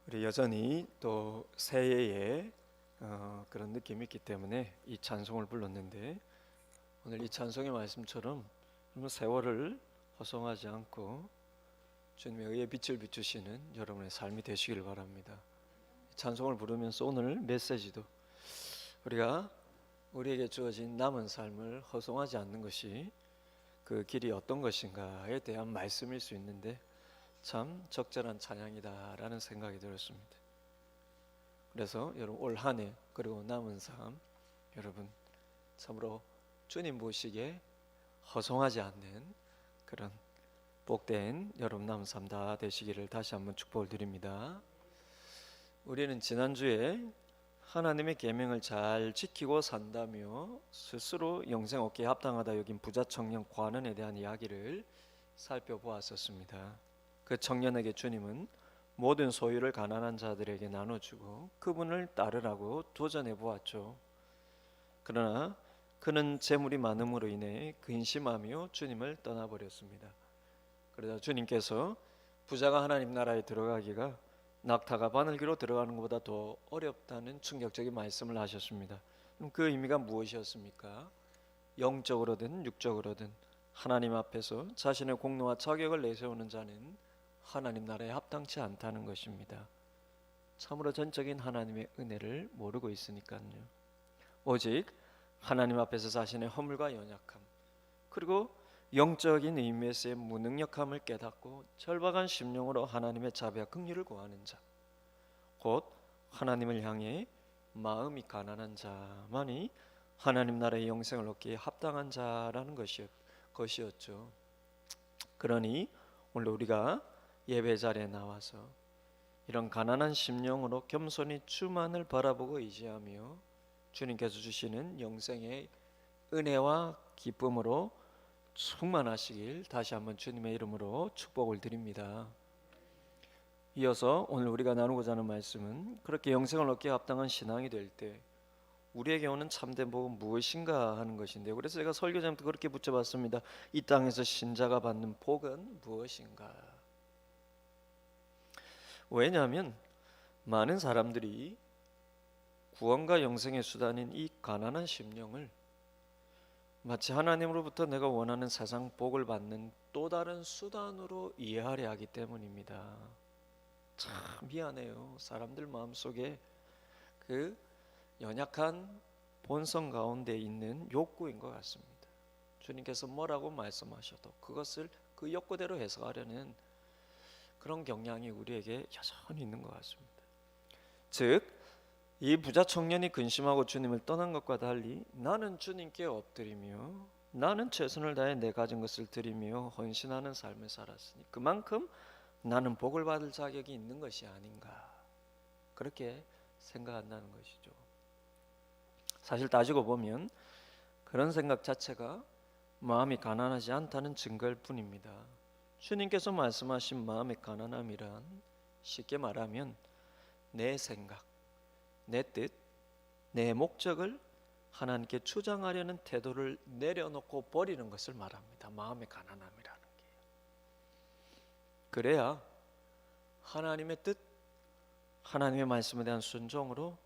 우리 여전히 또 새해에 그런 느낌이 있기 때문에 이 찬송을 불렀는데, 오늘 이 찬송의 말씀처럼 세월을 허송하지 않고 주님의 의의 빛을 비추시는 여러분의 삶이 되시길 바랍니다. 찬송을 부르면서 오늘 메시지도 우리가 우리에게 주어진 남은 삶을 허송하지 않는 것이 그 길이 어떤 것인가에 대한 말씀일 수 있는데, 참 적절한 찬양이다라는 생각이 들었습니다. 그래서 여러분 올 한 해 그리고 남은 삶, 여러분 참으로 주님 보시기에 허송하지 않는 그런 복된 여러분 남은 삶 다 되시기를 다시 한번 축복을 드립니다. 우리는 지난주에 하나님의 계명을 잘 지키고 산다며 스스로 영생 얻기에 합당하다 여긴 부자 청년 관원에 대한 이야기를 살펴보았었습니다. 그 청년에게 주님은 모든 소유를 가난한 자들에게 나눠주고 그분을 따르라고 도전해 보았죠. 그러나 그는 재물이 많음으로 인해 근심하며 주님을 떠나버렸습니다. 그러자 주님께서 부자가 하나님 나라에 들어가기가 낙타가 바늘기로 들어가는 것보다 더 어렵다는 충격적인 말씀을 하셨습니다. 그럼 그 의미가 무엇이었습니까? 영적으로든 육적으로든 하나님 앞에서 자신의 공로와 자격을 내세우는 자는 하나님 나라에 합당치 않다는 것입니다. 참으로 전적인 하나님의 은혜를 모르고 있으니까요. 오직 하나님 앞에서 자신의 허물과 연약함, 그리고 영적인 의미에서의 무능력함을 깨닫고 절박한 심령으로 하나님의 자비와 긍휼을 구하는 자, 곧 하나님을 향해 마음이 가난한 자만이 하나님 나라의 영생을 얻기에 합당한 자라는 것이었죠. 그러니 오늘 우리가 예배 자리에 나와서 이런 가난한 심령으로 겸손히 주만을 바라보고 의지하며 주님께서 주시는 영생의 은혜와 기쁨으로 충만하시길 다시 한번 주님의 이름으로 축복을 드립니다. 이어서 오늘 우리가 나누고자 하는 말씀은, 그렇게 영생을 얻기에 합당한 신앙이 될 때 우리에게 오는 참된 복은 무엇인가 하는 것인데, 그래서 제가 설교자님한테 그렇게 붙여봤습니다. 이 땅에서 신자가 받는 복은 무엇인가? 왜냐하면 많은 사람들이 구원과 영생의 수단인 이 가난한 심령을 마치 하나님으로부터 내가 원하는 세상 복을 받는 또 다른 수단으로 이해하려 하기 때문입니다. 참 미안해요. 사람들 마음속에 그 연약한 본성 가운데 있는 욕구인 것 같습니다. 주님께서 뭐라고 말씀하셔도 그것을 그 욕구대로 해석하려는 그런 경향이 우리에게 여전히 있는 것 같습니다. 즉, 이 부자 청년이 근심하고 주님을 떠난 것과 달리 나는 주님께 엎드리며 나는 최선을 다해 내 가진 것을 드리며 헌신하는 삶을 살았으니 그만큼 나는 복을 받을 자격이 있는 것이 아닌가, 그렇게 생각한다는 것이죠. 사실 따지고 보면 그런 생각 자체가 마음이 가난하지 않다는 증거일 뿐입니다. 주님께서 말씀하신 마음의 가난함이란 쉽게 말하면 내 생각, 내 뜻, 내 목적을 하나님께 주장하려는 태도를 내려놓고 버리는 것을 말합니다. 마음의 가난함이라는 게. 그래야 하나님의 뜻, 하나님의 말씀에 대한 순종으로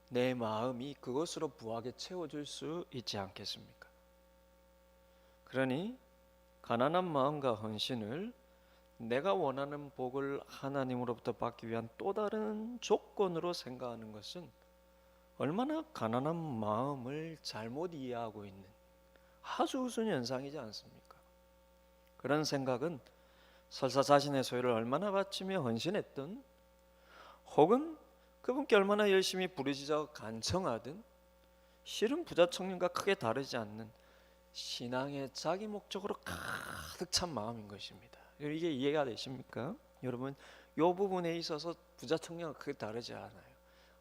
내 마음이 그것으로 부하게 채워줄 수 있지 않겠습니까? 그러니 가난한 마음과 헌신을 내가 원하는 복을 하나님으로부터 받기 위한 또 다른 조건으로 생각하는 것은 얼마나 가난한 마음을 잘못 이해하고 있는 아주 우스운 현상이지 않습니까? 그런 생각은 설사 자신의 소유를 얼마나 바치며 헌신했든, 혹은 그분께 얼마나 열심히 부르짖어 간청하든, 실은 부자 청년과 크게 다르지 않는 신앙의 자기 목적으로 가득 찬 마음인 것입니다. 이게 이해가 되십니까? 여러분, 이 부분에 있어서 부자 청년과 크게 다르지 않아요.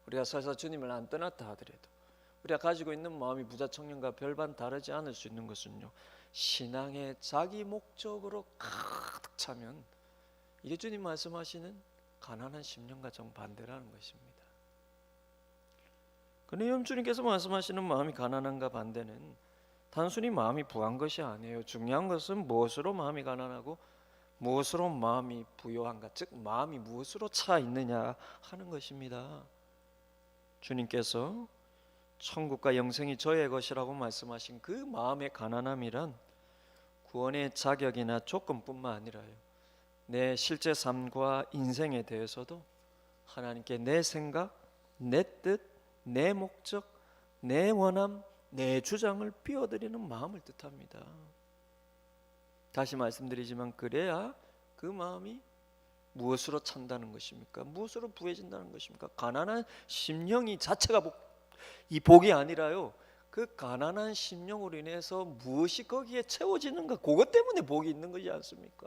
우리가 설사 주님을 안 떠났다 하더라도 우리가 가지고 있는 마음이 부자 청년과 별반 다르지 않을 수 있는 것은요, 신앙의 자기 목적으로 가득 차면 이게 주님 말씀하시는 가난한 심령과 정반대라는 것입니다. 그런데 주님께서 말씀하시는 마음이 가난한가 반대는 단순히 마음이 부한 것이 아니에요. 중요한 것은 무엇으로 마음이 가난하고 무엇으로 마음이 부요한가, 즉 마음이 무엇으로 차 있느냐 하는 것입니다. 주님께서 천국과 영생이 저의 것이라고 말씀하신 그 마음의 가난함이란 구원의 자격이나 조건뿐만 아니라요, 내 실제 삶과 인생에 대해서도 하나님께 내 생각, 내 뜻, 내 목적, 내 원함, 내 주장을 비워드리는 마음을 뜻합니다. 다시 말씀드리지만 그래야 그 마음이 무엇으로 찬다는 것입니까? 무엇으로 부해진다는 것입니까? 가난한 심령이 자체가 이 복이 아니라요, 그 가난한 심령으로 인해서 무엇이 거기에 채워지는가, 그것 때문에 복이 있는 것이지 않습니까?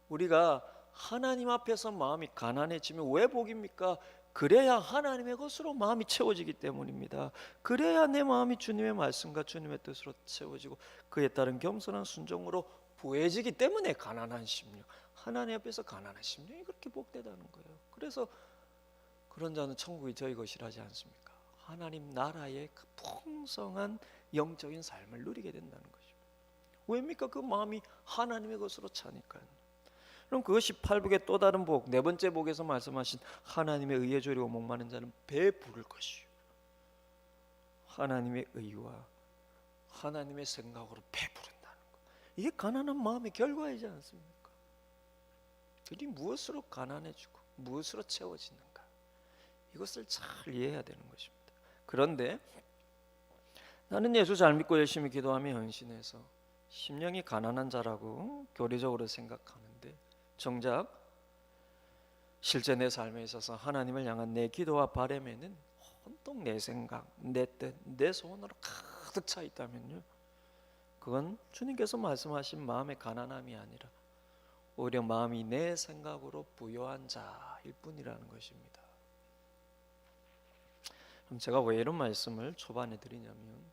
우리가 하나님 앞에서 마음이 가난해지면 왜 복입니까? 그래야 하나님의 것으로 마음이 채워지기 때문입니다. 그래야 내 마음이 주님의 말씀과 주님의 뜻으로 채워지고 그에 따른 겸손한 순종으로 부해지기 때문에 가난한 심령, 하나님 앞에서 가난한 심령이 그렇게 복되다는 거예요. 그래서 그런 자는 천국이 저희 것이라지 않습니까? 하나님 나라의 그 풍성한 영적인 삶을 누리게 된다는 것입니다. 왜입니까? 그 마음이 하나님의 것으로 차니까요. 그럼 그것이 팔복의 또 다른 복, 네 번째 복에서 말씀하신 하나님의 의에 조리고 목마른 자는 배부를 것이요, 하나님의 의와 하나님의 생각으로 배부른다는 것, 이게 가난한 마음의 결과이지 않습니까? 그게 무엇으로 가난해지고 무엇으로 채워지는가, 이것을 잘 이해해야 되는 것입니다. 그런데 나는 예수 잘 믿고 열심히 기도하며 헌신해서 심령이 가난한 자라고 교리적으로 생각하는데, 정작 실제 내 삶에 있어서 하나님을 향한 내 기도와 바람에는 온통 내 생각, 내 뜻, 내 소원으로 가득 차 있다면요, 그건 주님께서 말씀하신 마음의 가난함이 아니라 오히려 마음이 내 생각으로 부요한 자일 뿐이라는 것입니다. 그럼 제가 왜 이런 말씀을 초반에 드리냐면,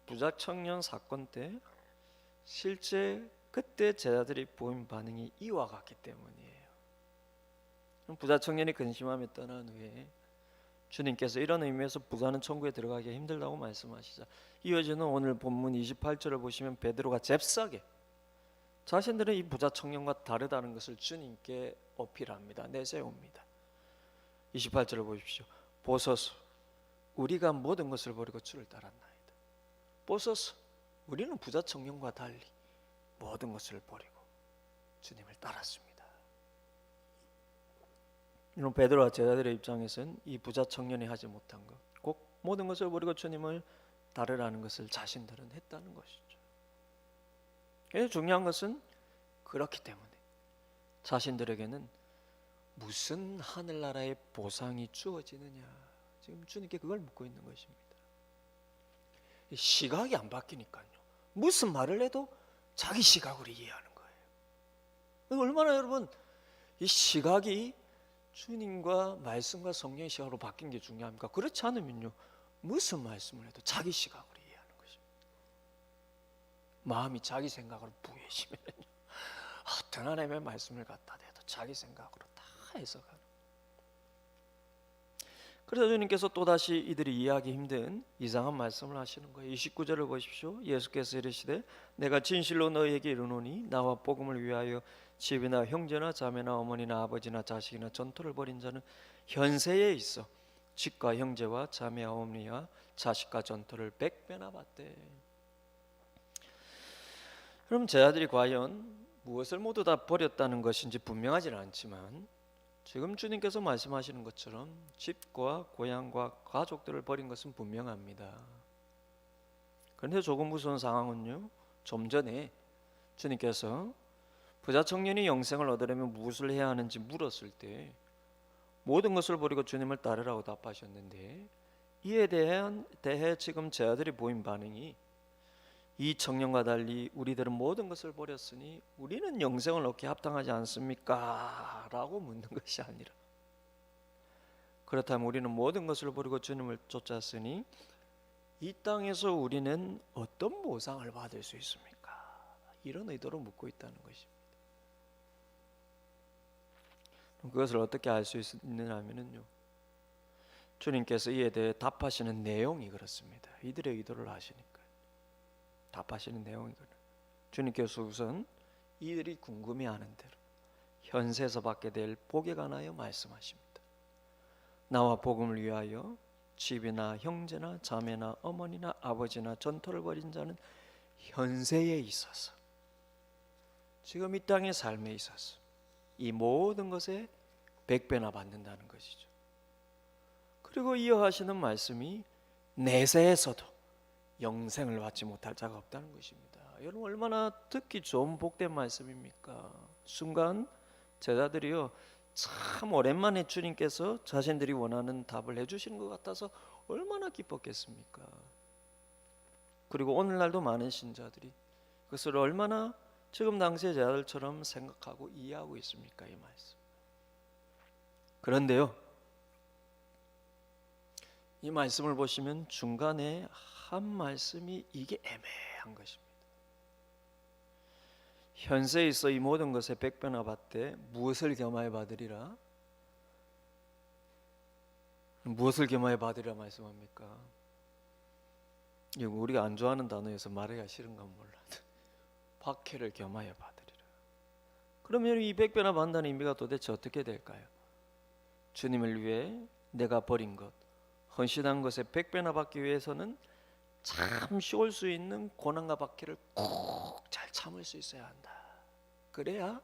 부자 청년 사건 때 실제 그때 제자들이 보인 반응이 이와 같기 때문이에요. 부자 청년이 근심하며 떠난 후에 주님께서 이런 의미에서 부자는 천국에 들어가기 힘들다고 말씀하시자 이어지는 오늘 본문 28절을 보시면 베드로가 잽싸게 자신들은 이 부자 청년과 다르다는 것을 주님께 어필합니다. 내세웁니다. 28절을 보십시오. 보소서, 우리가 모든 것을 버리고 주를 따랐나이다. 보소서, 우리는 부자 청년과 달리 모든 것을 버리고 주님을 따랐습니다. 이런 베드로와 제자들의 입장에서는 이 부자 청년이 하지 못한 것, 꼭 모든 것을 버리고 주님을 따르라는 것을 자신들은 했다는 것이죠. 그래서 중요한 것은 그렇기 때문에 자신들에게는 무슨 하늘나라의 보상이 주어지느냐, 지금 주님께 그걸 묻고 있는 것입니다. 시각이 안 바뀌니까요, 무슨 말을 해도 자기 시각으로 이해하는 거예요. 얼마나 여러분 이 시각이 주님과 말씀과 성령의 시각으로 바뀐 게 중요합니까? 그렇지 않으면요, 무슨 말씀을 해도 자기 시각으로 이해하는 것입니다. 마음이 자기 생각으로 부해지면 어떤 하나님의 말씀을 갖다 대도 자기 생각으로 다 해석하는. 그래서 주님께서 또다시 이들이 이해하기 힘든 이상한 말씀을 하시는 거예요. 29절을 보십시오. 예수께서 이르시되 내가 진실로 너희에게 이르노니 나와 복음을 위하여 집이나 형제나 자매나 어머니나 아버지나 자식이나 전토를 벌인 자는 현세에 있어 집과 형제와 자매와 어머니와 자식과 전토를 100배나 받되. 그럼 제자들이 과연 무엇을 모두 다 버렸다는 것인지 분명하지는 않지만 지금 주님께서 말씀하시는 것처럼 집과 고향과 가족들을 버린 것은 분명합니다. 그런데 조금 무서운 상황은요, 좀 전에 주님께서 부자 청년이 영생을 얻으려면 무엇을 해야 하는지 물었을 때 모든 것을 버리고 주님을 따르라고 답하셨는데, 이에 대해 지금 제자들이 보인 반응이 이 청년과 달리 우리들은 모든 것을 버렸으니 우리는 영생을 얻기에 합당하지 않습니까? 라고 묻는 것이 아니라, 그렇다면 우리는 모든 것을 버리고 주님을 쫓았으니 이 땅에서 우리는 어떤 보상을 받을 수 있습니까? 이런 의도로 묻고 있다는 것입니다. 그것을 어떻게 알 수 있느냐면요, 주님께서 이에 대해 답하시는 내용이 그렇습니다. 이들의 의도를 아시니까 답하시는 내용이거든요. 주님께서 우선 이들이 궁금해하는 대로 현세에서 받게 될 복에 관하여 말씀하십니다. 나와 복음을 위하여 집이나 형제나 자매나 어머니나 아버지나 전토를 벌인 자는 현세에 있어서, 지금 이 땅의 삶에 있어서 이 모든 것에 100배나 받는다는 것이죠. 그리고 이어하시는 말씀이 내세에서도 영생을 받지 못할 자가 없다는 것입니다. 여러분, 얼마나 듣기 좋은 복된 말씀입니까? 순간 제자들이요, 참 오랜만에 주님께서 자신들이 원하는 답을 해주시는 것 같아서 얼마나 기뻤겠습니까? 그리고 오늘날도 많은 신자들이 그것을 얼마나 지금 당시의 제자들처럼 생각하고 이해하고 있습니까? 이 말씀. 그런데요, 이 말씀을 보시면 중간에 한 말씀이 이게 애매한 것입니다. 현세에 있어 이 모든 것에 100배나 받되 무엇을 겸하여 받으리라? 무엇을 겸하여 받으리라 말씀합니까? 이거 우리가 안 좋아하는 단어여서 말하기가 싫은가 몰라도 박해를 겸하여 받으리라. 그러면 이 100배나 받는다는 의미가 도대체 어떻게 될까요? 주님을 위해 내가 버린 것, 헌신한 것에 100배나 받기 위해서는 잠시 올 수 있는 고난과 박해를 꼭 잘 참을 수 있어야 한다. 그래야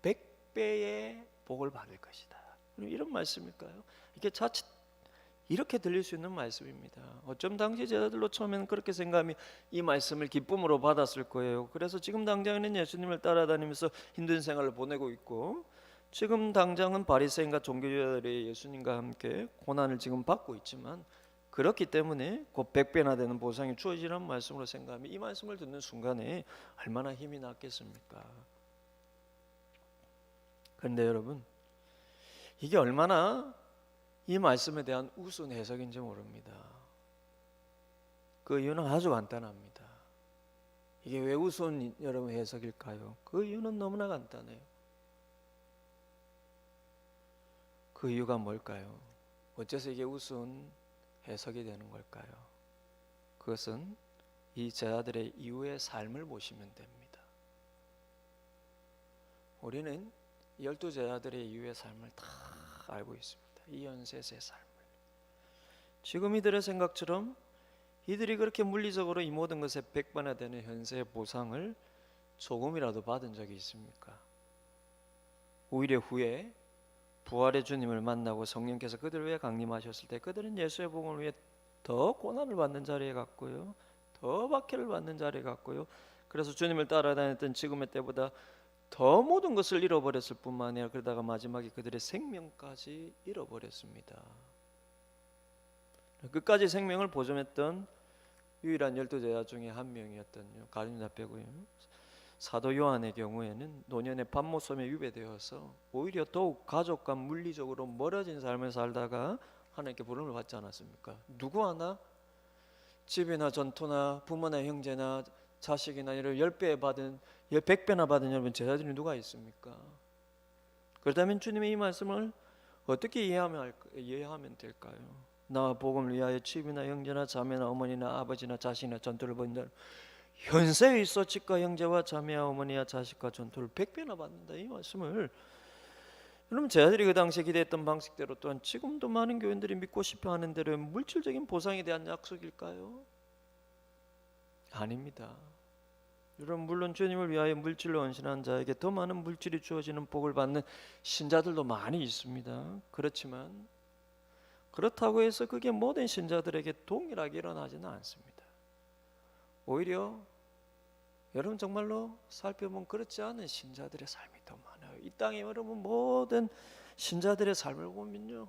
100배의 복을 받을 것이다. 이런 말씀일까요? 이게 자칫 이렇게 들릴 수 있는 말씀입니다. 어쩜 당시 제자들로 처음에는 그렇게 생각하며 이 말씀을 기쁨으로 받았을 거예요. 그래서 지금 당장에는 예수님을 따라다니면서 힘든 생활을 보내고 있고, 지금 당장은 바리새인과 종교자들이 예수님과 함께 고난을 지금 받고 있지만, 그렇기 때문에 곧 100배나 되는 보상이 주어지는 말씀으로 생각하며 이 말씀을 듣는 순간에 얼마나 힘이 났겠습니까? 그런데 여러분, 이게 얼마나 이 말씀에 대한 우스운 해석인지 모릅니다. 그 이유는 아주 간단합니다. 이게 왜 우스운 여러분 해석일까요? 그 이유는 너무나 간단해요. 그 이유가 뭘까요? 어째서 이게 우스운 해석이 되는 걸까요? 그것은 이 제자들의 이후의 삶을 보시면 됩니다. 우리는 12 제자들의 이후의 삶을 다 알고 있습니다. 이 현세의 삶을. 지금 이들의 생각처럼 이들이 그렇게 물리적으로 이 모든 것에 100배나 되는 현세의 보상을 조금이라도 받은 적이 있습니까? 오히려 후에 부활의 주님을 만나고 성령께서 그들 위해 강림하셨을 때 그들은 예수의 복음을 위해 더 고난을 받는 자리에 갔고요, 더 박해를 받는 자리에 갔고요, 그래서 주님을 따라다녔던 지금의 때보다 더 모든 것을 잃어버렸을 뿐만 아니라 그러다가 마지막에 그들의 생명까지 잃어버렸습니다. 끝까지 생명을 보존했던 유일한 12 제자 중에 한 명이었던 가룟유다 빼고요, 사도 요한의 경우에는 노년의 밤모섬에 유배되어서 오히려 더욱 가족과 물리적으로 멀어진 삶을 살다가 하나님께 부름을 받지 않았습니까? 누구 하나 집이나 전토나 부모나 형제나 자식이나 이런 10배 받은 100배나 받은 여러분 제자들이 누가 있습니까? 그렇다면 주님의 이 말씀을 어떻게 이해하면 될까요? 나와 복음을 위하여 집이나 형제나 자매나 어머니나 아버지나 자식이나 전토를 벌인다. 현세에 있어 집과 형제와 자매와 어머니와 자식과 전토를 100배나 받는다, 이 말씀을 여러분 제자들이 그 당시에 기대했던 방식대로 또한 지금도 많은 교인들이 믿고 싶어 하는 대로 물질적인 보상에 대한 약속일까요? 아닙니다. 여러분, 물론 주님을 위하여 물질로 헌신한 자에게 더 많은 물질이 주어지는 복을 받는 신자들도 많이 있습니다. 그렇지만 그렇다고 해서 그게 모든 신자들에게 동일하게 일어나지는 않습니다. 오히려 여러분 정말로 살펴보면 그렇지 않은 신자들의 삶이 더 많아요. 이 땅에 여러분 모든 신자들의 삶을 보면요,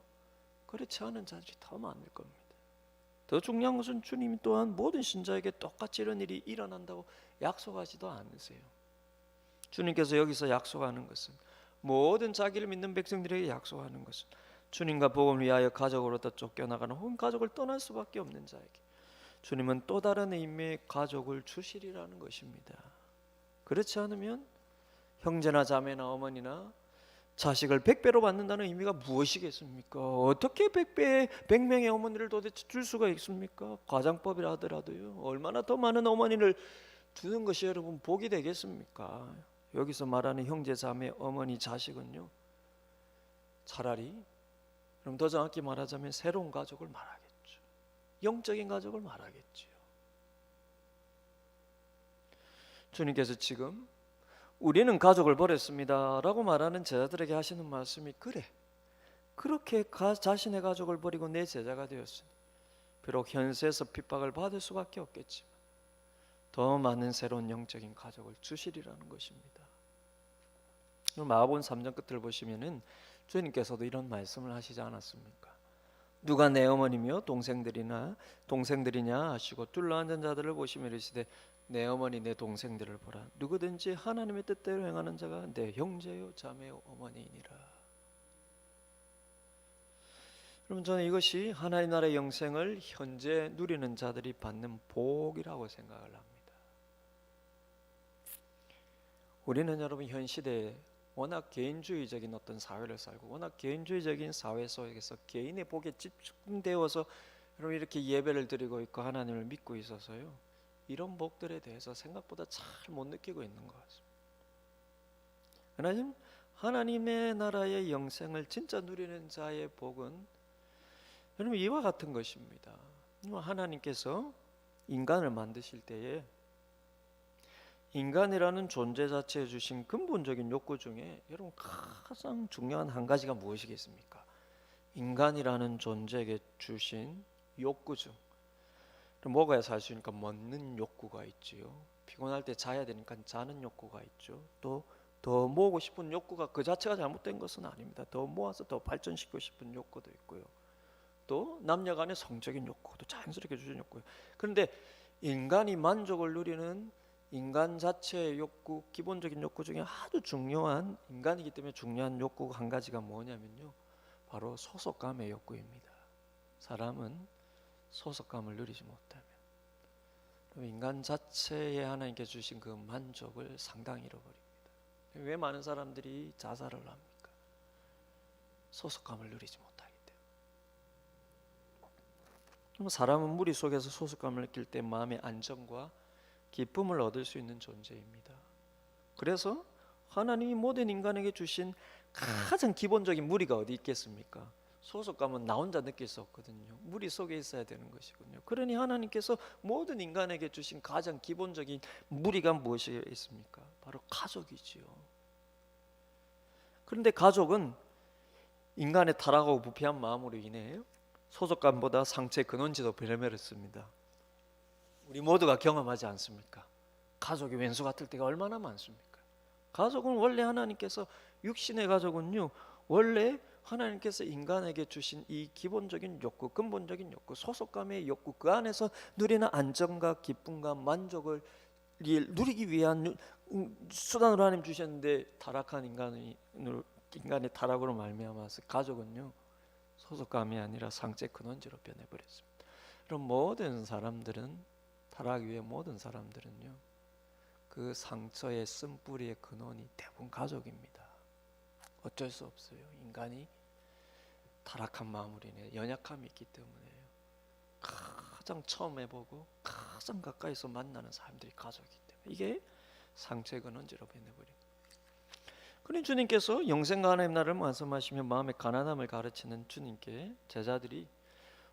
그렇지 않은 자들이 더 많을 겁니다. 더 중요한 것은 주님이 또한 모든 신자에게 똑같이 이런 일이 일어난다고 약속하지도 않으세요. 주님께서 여기서 약속하는 것은, 모든 자기를 믿는 백성들에게 약속하는 것은, 주님과 복음을 위하여 가족으로부터 쫓겨나가는 혹은 가족을 떠날 수밖에 없는 자에게 주님은 또 다른 의미의 가족을 주시리라는 것입니다. 그렇지 않으면 형제나 자매나 어머니나 자식을 100배로 받는다는 의미가 무엇이겠습니까? 어떻게 100명의 어머니를 도대체 줄 수가 있습니까? 가장법이라 하더라도요, 얼마나 더 많은 어머니를 주는 것이 여러분 복이 되겠습니까? 여기서 말하는 형제, 자매, 어머니, 자식은요, 차라리 그럼 더 정확히 말하자면 새로운 가족을 말하겠죠. 영적인 가족을 말하겠지요. 주님께서 지금 우리는 가족을 버렸습니다 라고 말하는 제자들에게 하시는 말씀이, 그래, 그렇게 자신의 가족을 버리고 내 제자가 되었으니 비록 현세에서 핍박을 받을 수밖에 없겠지만 더 많은 새로운 영적인 가족을 주시리라는 것입니다. 마가복음 3장 끝을 보시면은 주님께서도 이런 말씀을 하시지 않았습니까? 누가 내 어머니며 동생들이냐 하시고 둘러앉은 자들을 보시며 이르시되 내 어머니 내 동생들을 보라. 누구든지 하나님의 뜻대로 행하는 자가 내 형제요 자매요 어머니이니라. 여러분, 저는 이것이 하나님 나라의 영생을 현재 누리는 자들이 받는 복이라고 생각을 합니다. 우리는 여러분 현 시대에 워낙 개인주의적인 어떤 사회를 살고 워낙 개인주의적인 사회 속에서 개인의 복에 집중되어서 여러분 이렇게 예배를 드리고 있고 하나님을 믿고 있어서요, 이런 복들에 대해서 생각보다 잘 못 느끼고 있는 것 같습니다. 하나님의 나라의 영생을 진짜 누리는 자의 복은 여러분 이와 같은 것입니다. 하나님께서 인간을 만드실 때에 인간이라는 존재 자체에 주신 근본적인 욕구 중에 여러분 가장 중요한 한 가지가 무엇이겠습니까? 인간이라는 존재에게 주신 욕구 중 먹어야 살 수 있으니까 먹는 욕구가 있지요. 피곤할 때 자야 되니까 자는 욕구가 있죠. 또 더 모으고 싶은 욕구가 그 자체가 잘못된 것은 아닙니다. 더 모아서 더 발전시키고 싶은 욕구도 있고요. 또 남녀 간의 성적인 욕구도 자연스럽게 주신 욕구예요. 그런데 인간이 만족을 누리는 인간 자체의 욕구, 기본적인 욕구 중에 아주 중요한, 인간이기 때문에 중요한 욕구가 한 가지가 뭐냐면요, 바로 소속감의 욕구입니다. 사람은 소속감을 누리지 못하면 인간 자체에 하나님께 주신 그 만족을 상당히 잃어버립니다. 왜 많은 사람들이 자살을 합니까? 소속감을 누리지 못하기 때문에. 사람은 무리 속에서 소속감을 느낄 때 마음의 안정과 기쁨을 얻을 수 있는 존재입니다. 그래서 하나님이 모든 인간에게 주신 가장 기본적인 무리가 어디 있겠습니까? 소속감은 나 혼자 느낄 수 없거든요. 무리 속에 있어야 되는 것이군요. 그러니 하나님께서 모든 인간에게 주신 가장 기본적인 무리가 무엇이 있습니까? 바로 가족이지요. 그런데 가족은 인간의 타락하고 부패한 마음으로 인해 소속감보다 상처의 근원지도 변해버렸습니다. 우리 모두가 경험하지 않습니까? 가족이 왼수 같을 때가 얼마나 많습니까? 가족은 원래 하나님께서, 육신의 가족은요, 원래 하나님께서 인간에게 주신 이 기본적인 욕구, 근본적인 욕구, 소속감의 욕구, 그 안에서 누리는 안정과 기쁨과 만족을 누리기 위한 수단으로 하나님 주셨는데, 타락한 인간의 타락으로 말미암아서 가족은요, 소속감이 아니라 상처의 근원지로 변해버렸습니다. 그럼 모든 사람들은, 타락 위에 모든 사람들은요, 그 상처의 쓴뿌리의 근원이 대부분 가족입니다. 어쩔 수 없어요. 인간이 타락한 마음으로 인해 연약함이 있기 때문에요. 가장 처음 해보고 가장 가까이서 만나는 사람들이 가족이기 때문에 이게 상처의 근원지로 변해버립니다. 그러니 주님께서 영생과 하나님 나라를 말씀하시며 마음의 가난함을 가르치는 주님께 제자들이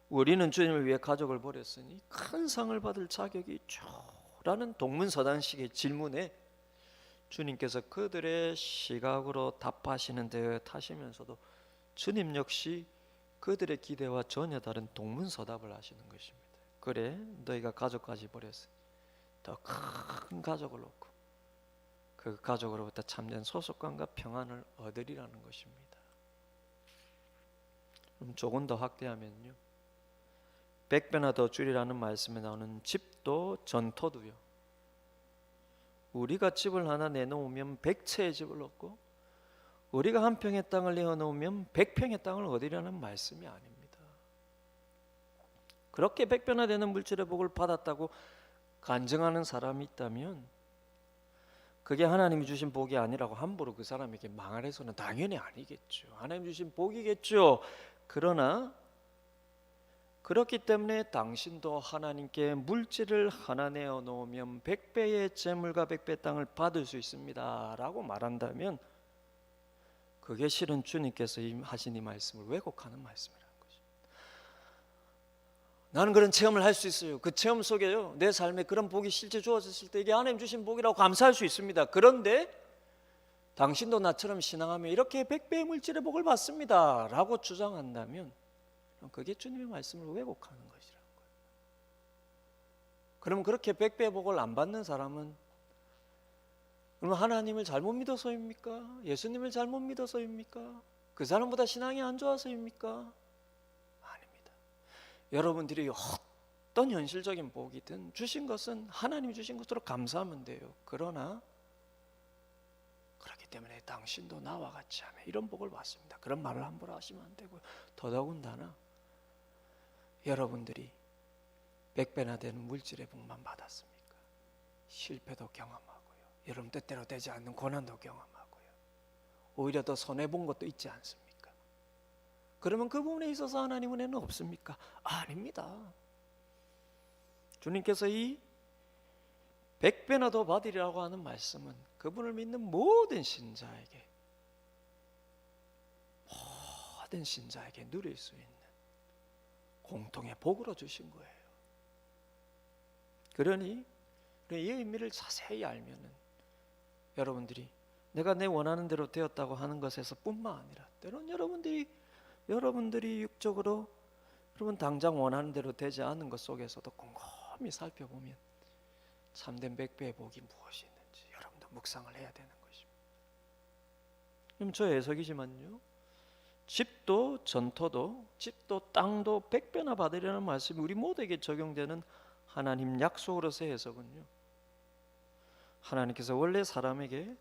우리는 주님을 위해 가족을 버렸으니 큰 상을 받을 자격이 있죠 라는 동문서단식의 질문에 주님께서 그들의 시각으로 답하시는 듯 하시면서도 주님 역시 그들의 기대와 전혀 다른 동문서답을 하시는 것입니다. 그래, 너희가 가족까지 버렸으니 더 큰 가족을 놓고 그 가족으로부터 참된 소속감과 평안을 얻으리라는 것입니다. 그럼 조금 더 확대하면요, 100배나 더 줄이라는 말씀에 나오는 집도 전토도요, 우리가 집을 하나 내놓으면 100채의 집을 얻고 우리가 한 평의 땅을 내어놓으면 100평의 땅을 얻으리라는 말씀이 아닙니다. 그렇게 100배나 되는 물질의 복을 받았다고 간증하는 사람이 있다면 그게 하나님이 주신 복이 아니라고 함부로 그 사람에게 망할해서는 당연히 아니겠죠. 하나님 주신 복이겠죠. 그러나 그렇기 때문에 당신도 하나님께 물질을 하나 내어 놓으면 100배의 재물과 100배 땅을 받을 수 있습니다 라고 말한다면 그게 실은 주님께서 하신 이 말씀을 왜곡하는 말씀이라는 거죠. 나는 그런 체험을 할 수 있어요. 그 체험 속에요, 내 삶에 그런 복이 실제 주어졌을 때 이게 하나님 주신 복이라고 감사할 수 있습니다. 그런데 당신도 나처럼 신앙하며 이렇게 100배의 물질의 복을 받습니다 라고 주장한다면 그게 주님의 말씀을 왜곡하는 것이라는 거예요. 그러면 그렇게 100배의 복을 안 받는 사람은 그러면 하나님을 잘못 믿어서입니까? 예수님을 잘못 믿어서입니까? 그 사람보다 신앙이 안 좋아서입니까? 아닙니다. 여러분들이 어떤 현실적인 복이든 주신 것은 하나님이 주신 것으로 감사하면 돼요. 그러나 그렇기 때문에 당신도 나와 같이 하면 이런 복을 받습니다, 그런 말을 함부로 하시면 안 되고요. 더더군다나 여러분들이 100배나 되는 물질의 복만 받았습니까? 실패도 경험하고요, 여러분 뜻대로 되지 않는 고난도 경험하고요, 오히려 더 손해본 것도 있지 않습니까? 그러면 그 부분에 있어서 하나님 은혜는 없습니까? 아닙니다. 주님께서 이 100배나 더 받으리라고 하는 말씀은 그분을 믿는 모든 신자에게 누릴 수 있는 공통의 복으로 주신 거예요. 그러니 이 의미를 자세히 알면은 여러분들이 내가 내 원하는 대로 되었다고 하는 것에서 뿐만 아니라 때론 여러분들이 육적으로 여러분 당장 원하는 대로 되지 않은 것 속에서도 곰곰이 살펴보면 참된 100배의 복이 무엇이 있는지 여러분도 묵상을 해야 되는 것입니다. 그럼 저 해석이지만요, 집도 전토도 집도 땅도 100배나 받으려는 말씀이 우리 모두에게 적용되는 하나님 약속으로서의 해석은요, 하나님께서 원래 사람에게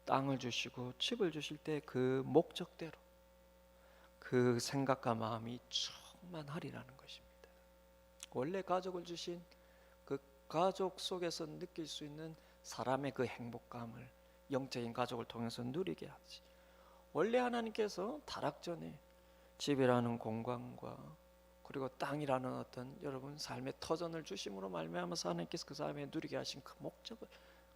땅을 주시고 집을 주실 때 그 목적대로 그 생각과 마음이 충만하리라는 것입니다. 원래 가족을 주신 그 가족 속에서 느낄 수 있는 사람의 그 행복감을 영적인 가족을 통해서 누리게 하지, 원래 하나님께서 타락 전에 집이라는 공간과 그리고 땅이라는 어떤 여러분 삶의 터전을 주심으로 말미암아서 하나님께서 그 사람에 누리게 하신 그 목적을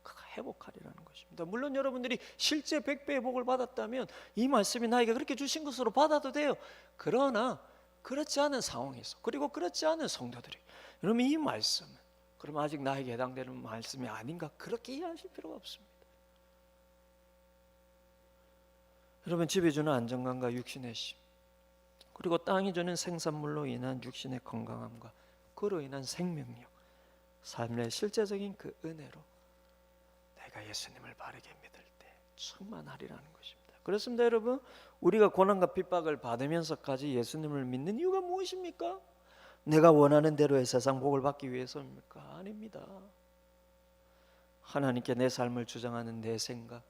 그가 회복하리라는 것입니다. 물론 여러분들이 실제 100배의 복을 받았다면 이 말씀이 나에게 그렇게 주신 것으로 받아도 돼요. 그러나 그렇지 않은 상황에서, 그리고 그렇지 않은 성도들이 여러분 이 말씀은 그럼 아직 나에게 해당되는 말씀이 아닌가, 그렇게 이해하실 필요가 없습니다. 여러분 집이 주는 안정감과 육신의 쉼, 그리고 땅이 주는 생산물로 인한 육신의 건강함과 그로 인한 생명력, 삶의 실제적인 그 은혜로 내가 예수님을 바르게 믿을 때 충만하리라는 것입니다. 그렇습니다. 여러분, 우리가 고난과 핍박을 받으면서까지 예수님을 믿는 이유가 무엇입니까? 내가 원하는 대로의 세상 복을 받기 위해서입니까? 아닙니다. 하나님께 내 삶을 주장하는 내 생각,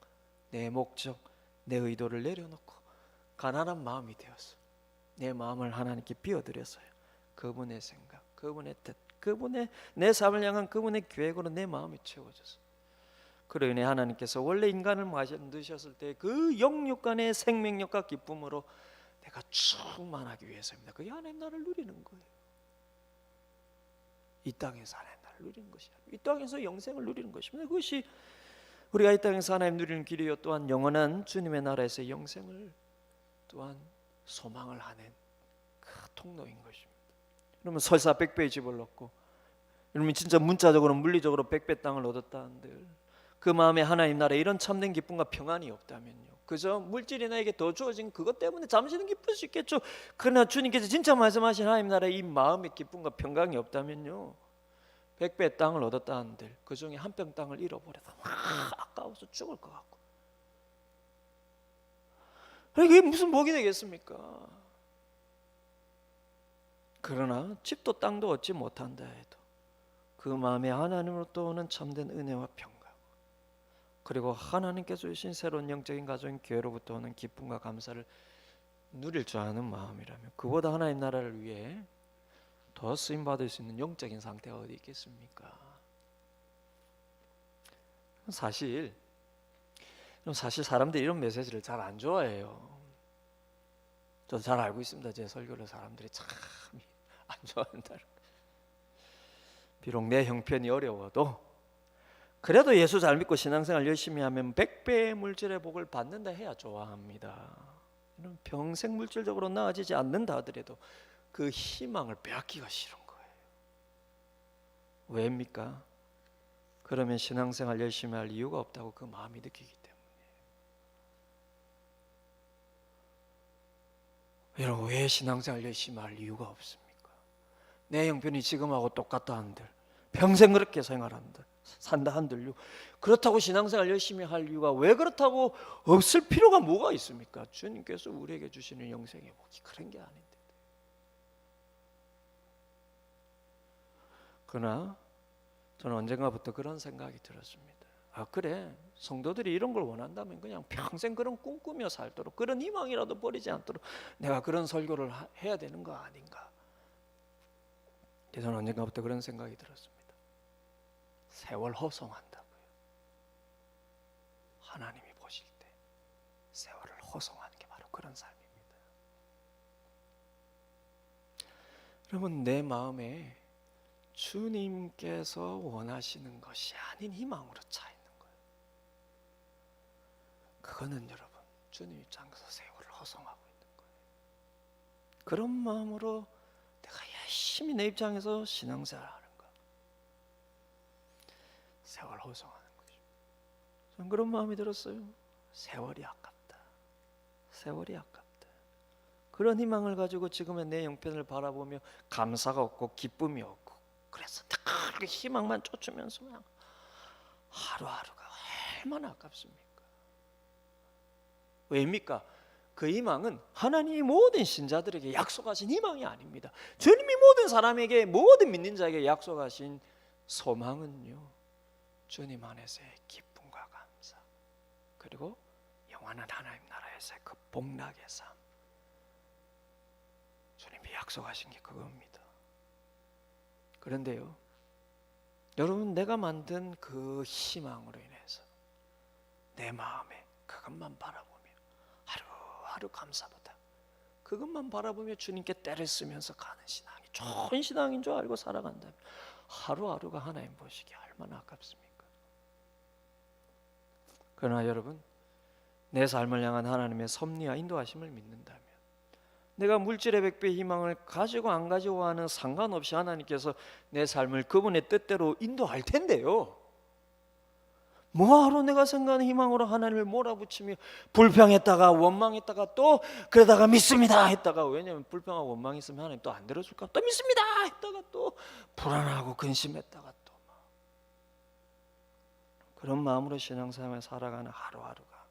내 목적, 내 의도를 내려놓고 가난한 마음이 되어서 내 마음을 하나님께 비워드려서요, 그분의 생각, 그분의 뜻, 그분의 내 삶을 향한 그분의 계획으로 내 마음이 채워져서 그로 인해 하나님께서 원래 인간을 만드셨을 때 그 영육간의 생명력과 기쁨으로 내가 충만하기 위해서입니다. 그게 하나님 나라를 누리는 거예요. 이 땅에서 하나님 나라를 누리는 것이야. 이 땅에서 영생을 누리는 것입니다. 그것이 우리가 이 땅에서 하나님 누리는 길이요, 또한 영원한 주님의 나라에서의 영생을 또한 소망을 하는 그 통로인 것입니다. 그러면 설사 100배의 집을 얻고 여러분 진짜 문자적으로 물리적으로 100배 땅을 얻었다 한들 그 마음에 하나님 나라에 이런 참된 기쁨과 평안이 없다면요, 그저 물질이 나에게 더 주어진 그것 때문에 잠시는 기쁠 수 있겠죠. 그러나 주님께서 진짜 말씀하신 하나님 나라에 이 마음의 기쁨과 평강이 없다면요, 100배 땅을 얻었다 한들 그 중에 한 평 땅을 잃어버려서 아까워서 죽을 것 같고, 이게 무슨 복이 되겠습니까? 그러나 집도 땅도 얻지 못한다 해도 그 마음에 하나님으로부터 오는 참된 은혜와 평강, 그리고 하나님께서 주신 새로운 영적인 가정인 교회로부터 오는 기쁨과 감사를 누릴 줄 아는 마음이라면 그보다 하나님 나라를 위해 더 쓰임받을 수 있는 영적인 상태가 어디 있겠습니까? 사실 사람들이 이런 메시지를 잘 안 좋아해요. 저도 잘 알고 있습니다. 제 설교를 사람들이 참 안 좋아한다는 거예요. 비록 내 형편이 어려워도 그래도 예수 잘 믿고 신앙생활 열심히 하면 100배의 물질의 복을 받는다 해야 좋아합니다. 평생 물질적으로 나아지지 않는다 하더라도 그 희망을 빼앗기가 싫은 거예요. 왜입니까? 그러면 신앙생활 열심히 할 이유가 없다고 그 마음이 느끼기 때문에. 여러분, 왜 신앙생활 열심히 할 이유가 없습니까? 내 형편이 지금하고 똑같다 한들, 평생 그렇게 생활한들, 산다 한들요. 그렇다고 신앙생활 열심히 할 이유가, 왜 그렇다고 없을 필요가 뭐가 있습니까? 주님께서 우리에게 주시는 영생의 복이 그런 게 아닌데. 그러나 저는 언젠가부터 그런 생각이 들었습니다. 아, 그래, 성도들이 이런 걸 원한다면 그냥 평생 그런 꿈꾸며 살도록, 그런 희망이라도 버리지 않도록 내가 그런 설교를 해야 되는 거 아닌가. 저는 언젠가부터 그런 생각이 들었습니다. 세월 허송한다고요. 하나님이 보실 때 세월을 허송하는 게 바로 그런 삶입니다. 여러분, 내 마음에 주님께서 원하시는 것이 아닌 희망으로 차 있는 거예요. 그거는 여러분, 주님 입장에서 세월을 허송하고 있는 거예요. 그런 마음으로 내가 열심히 내 입장에서 신앙생활 하는 거, 세월 허송하는 거죠. 저는 그런 마음이 들었어요. 세월이 아깝다. 세월이 아깝다. 그런 희망을 가지고 지금의 내 형편을 바라보며 감사가 없고 기쁨이 없고, 그래서 그 희망만 쫓으면서 그냥 하루하루가 얼마나 아깝습니까? 왜입니까? 그 희망은 하나님이 모든 신자들에게 약속하신 희망이 아닙니다. 주님이 모든 사람에게, 모든 믿는 자에게 약속하신 소망은요, 주님 안에서의 기쁨과 감사, 그리고 영원한 하나님 나라에서의 그 복락의 삶, 주님이 약속하신 게 그겁니다. 그런데요, 여러분, 내가 만든 그 희망으로 인해서 내 마음에 그것만 바라보며 하루하루 감사보다 그것만 바라보며 주님께 때를 쓰면서 가는 신앙이 좋은 신앙인 줄 알고 살아간다면 하루하루가 하나님 보시기에 얼마나 아깝습니까? 그러나 여러분, 내 삶을 향한 하나님의 섭리와 인도하심을 믿는다면, 내가 물질의 100배의 희망을 가지고 안 가지고 하는 상관없이 하나님께서 내 삶을 그분의 뜻대로 인도할 텐데요, 뭐하러 내가 생각하는 희망으로 하나님을 몰아붙이며 불평했다가 원망했다가 또 그러다가 믿습니다 했다가, 왜냐하면 불평하고 원망했으면 하나님 또 안 들어줄까, 또 믿습니다 했다가 또 불안하고 근심했다가 또 그런 마음으로 신앙생활을 살아가는 하루하루가,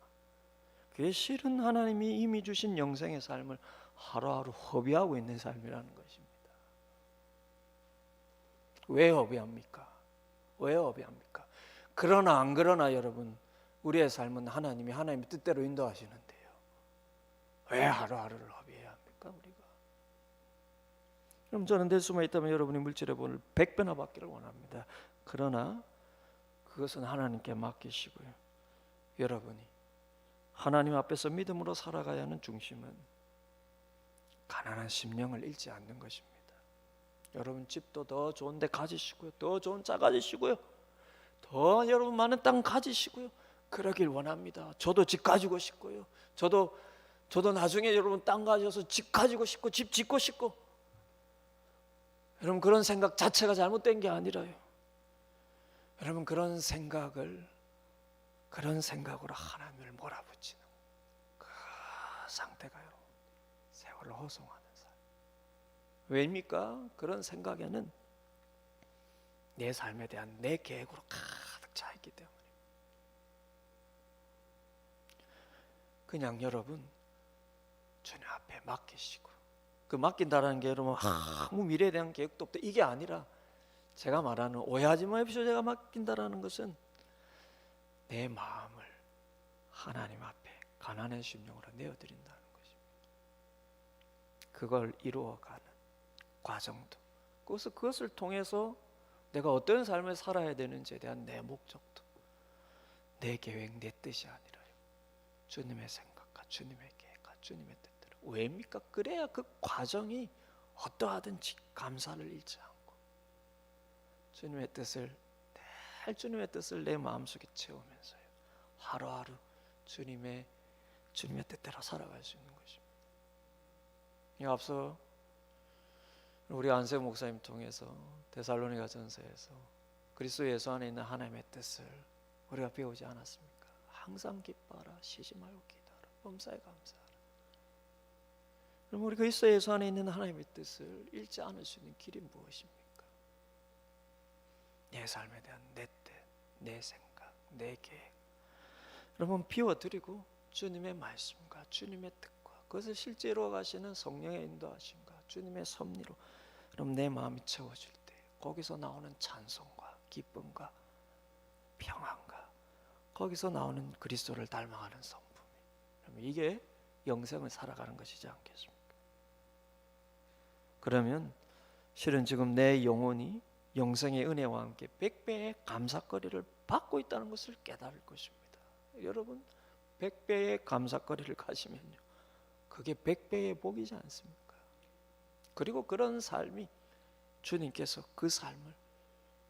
그게 실은 하나님이 이미 주신 영생의 삶을 하루하루 허비하고 있는 삶이라는 것입니다. 왜 허비합니까? 왜 허비합니까? 그러나 안 그러나 여러분, 우리의 삶은 하나님이 하나님의 뜻대로 인도하시는데요, 왜 하루하루를 허비해야 합니까? 우리가. 그럼 저는 될 수만 있다면 여러분이 물질의 복을 100배나 받기를 원합니다. 그러나 그것은 하나님께 맡기시고요, 여러분이 하나님 앞에서 믿음으로 살아가야 하는 중심은 가난한 심령을 잃지 않는 것입니다. 여러분, 집도 더 좋은 데 가지시고요, 더 좋은 차 가지시고요, 더 여러분 많은 땅 가지시고요, 그러길 원합니다. 저도 집 가지고 싶고요, 저도 나중에 여러분 땅 가져서 집 가지고 싶고 집 짓고 싶고, 여러분 그런 생각 자체가 잘못된 게 아니라요, 여러분 그런 생각으로 하나님을 몰아붙이는 그 상태가 여러분 세월을 허송하는 삶. 왜입니까? 그런 생각에는 내 삶에 대한 내 계획으로 가득 차 있기 때문에. 그냥 여러분 주님 앞에 맡기시고, 그 맡긴다라는 게 여러분 아무 미래에 대한 계획도 없다 이게 아니라, 제가 말하는, 오해하지 마십시오, 제가 맡긴다라는 것은 내 마음을 하나님 앞에 가난한 심령으로 내어드린다는 것입니다. 그걸 이루어가는 과정도, 그것을 통해서 내가 어떤 삶을 살아야 되는지에 대한 내 목적도, 내 계획, 내 뜻이 아니라요, 주님의 생각과 주님의 계획과 주님의 뜻대로. 왜입니까? 그래야 그 과정이 어떠하든지 감사를 잃지 않고 주님의 뜻을 내 마음속에 채우면서요, 하루하루 주님의 뜻대로 살아갈 수 있는 것입니다. 이 앞서 우리 안세우 목사님 통해서 데살로니가전서에서 그리스도 예수 안에 있는 하나님의 뜻을 우리가 배우지 않았습니까? 항상 기뻐하라, 쉬지 말고 기도하라, 범사에 감사하라. 그럼 우리 그리스도 예수 안에 있는 하나님의 뜻을 잃지 않을 수 있는 길이 무엇입니까? 내 삶에 대한 내 뜻, 내 생각, 내 계획, 여러분 비워드리고 주님의 말씀과 주님의 뜻과 그것을 실제로 가시는 성령의 인도하심과 주님의 섭리로 그럼 내 마음이 채워질 때 거기서 나오는 찬송과 기쁨과 평안과 거기서 나오는 그리스도를 닮아가는 성품이, 그러면 이게 영생을 살아가는 것이지 않겠습니까? 그러면 실은 지금 내 영혼이 영생의 은혜와 함께 100배의 감사거리를 받고 있다는 것을 깨달을 것입니다. 여러분 100배의 감사거리를 가시면요, 그게 100배의 복이지 않습니까? 그리고 그런 삶이 주님께서 그 삶을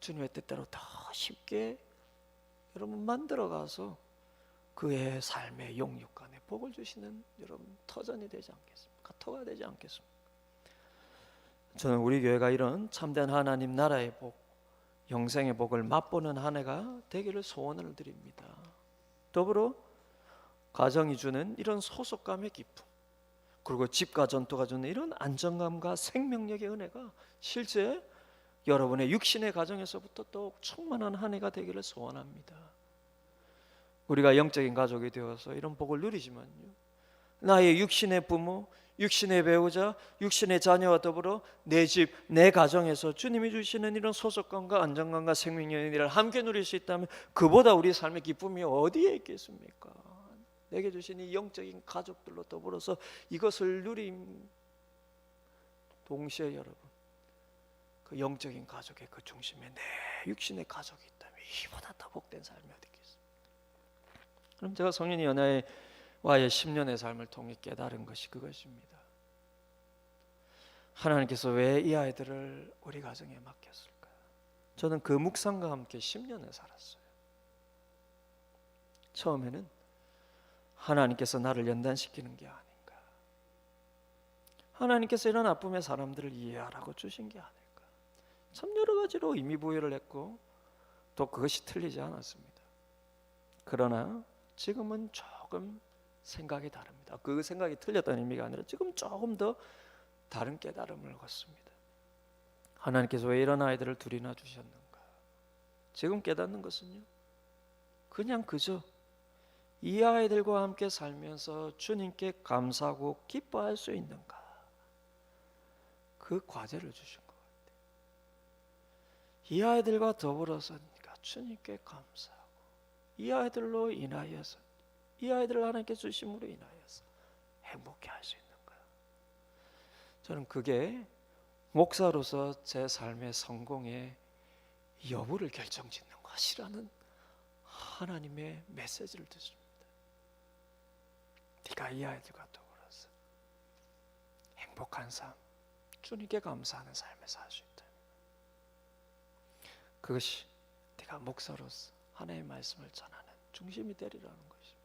주님의 뜻대로 더 쉽게 여러분 만들어가서 그의 삶의 영육간에 복을 주시는 여러분 터전이 되지 않겠습니까? 터가 되지 않겠습니까? 저는 우리 교회가 이런 참된 하나님 나라의 복, 영생의 복을 맛보는 한 해가 되기를 소원을 드립니다. 더불어 가정이 주는 이런 소속감의 기쁨, 그리고 집과 전토가 주는 이런 안정감과 생명력의 은혜가 실제 여러분의 육신의 가정에서부터 더욱 충만한 한 해가 되기를 소원합니다. 우리가 영적인 가족이 되어서 이런 복을 누리지만요, 나의 육신의 부모, 육신의 배우자, 육신의 자녀와 더불어 내 집, 내 가정에서 주님이 주시는 이런 소속감과 안정감과 생명력의 은혜를 함께 누릴 수 있다면 그보다 우리 삶의 기쁨이 어디에 있겠습니까? 내게 주신 이 영적인 가족들로 더불어서 이것을 누림 동시에 여러분, 그 영적인 가족의 그 중심에 내 육신의 가족이 있다면 이보다 더 복된 삶이 어디 있겠습니까? 그럼 제가 성인이 연하의 10년의 삶을 통해 깨달은 것이 그것입니다. 하나님께서 왜 이 아이들을 우리 가정에 맡겼을까? 저는 그 묵상과 함께 10년을 살았어요. 처음에는 하나님께서 나를 연단시키는 게 아닌가, 하나님께서 이런 아픔의 사람들을 이해하라고 주신 게 아닐까, 참 여러 가지로 의미부여를 했고 또 그것이 틀리지 않았습니다. 그러나 지금은 조금 생각이 다릅니다. 그 생각이 틀렸다는 의미가 아니라 지금 조금 더 다른 깨달음을 얻습니다. 하나님께서 왜 이런 아이들을 둘이나 주셨는가? 지금 깨닫는 것은요, 그냥 그저 이 아이들과 함께 살면서 주님께 감사하고 기뻐할 수 있는가, 그 과제를 주신 것 같아요. 이 아이들과 더불어서 주님께 감사하고 이 아이들로 인하여서, 이 아이들을 하나님께 주심으로 인하여서 행복해 할 수 있는가. 저는 그게 목사로서 제 삶의 성공의 여부를 결정짓는 것이라는 하나님의 메시지를 듣습니다. 네가 이 아이들과 더불어서 행복한 삶, 주님께 감사하는 삶을 살 수 있다. 그것이 네가 목사로서 하나님의 말씀을 전하는 중심이 되리라는 것입니다.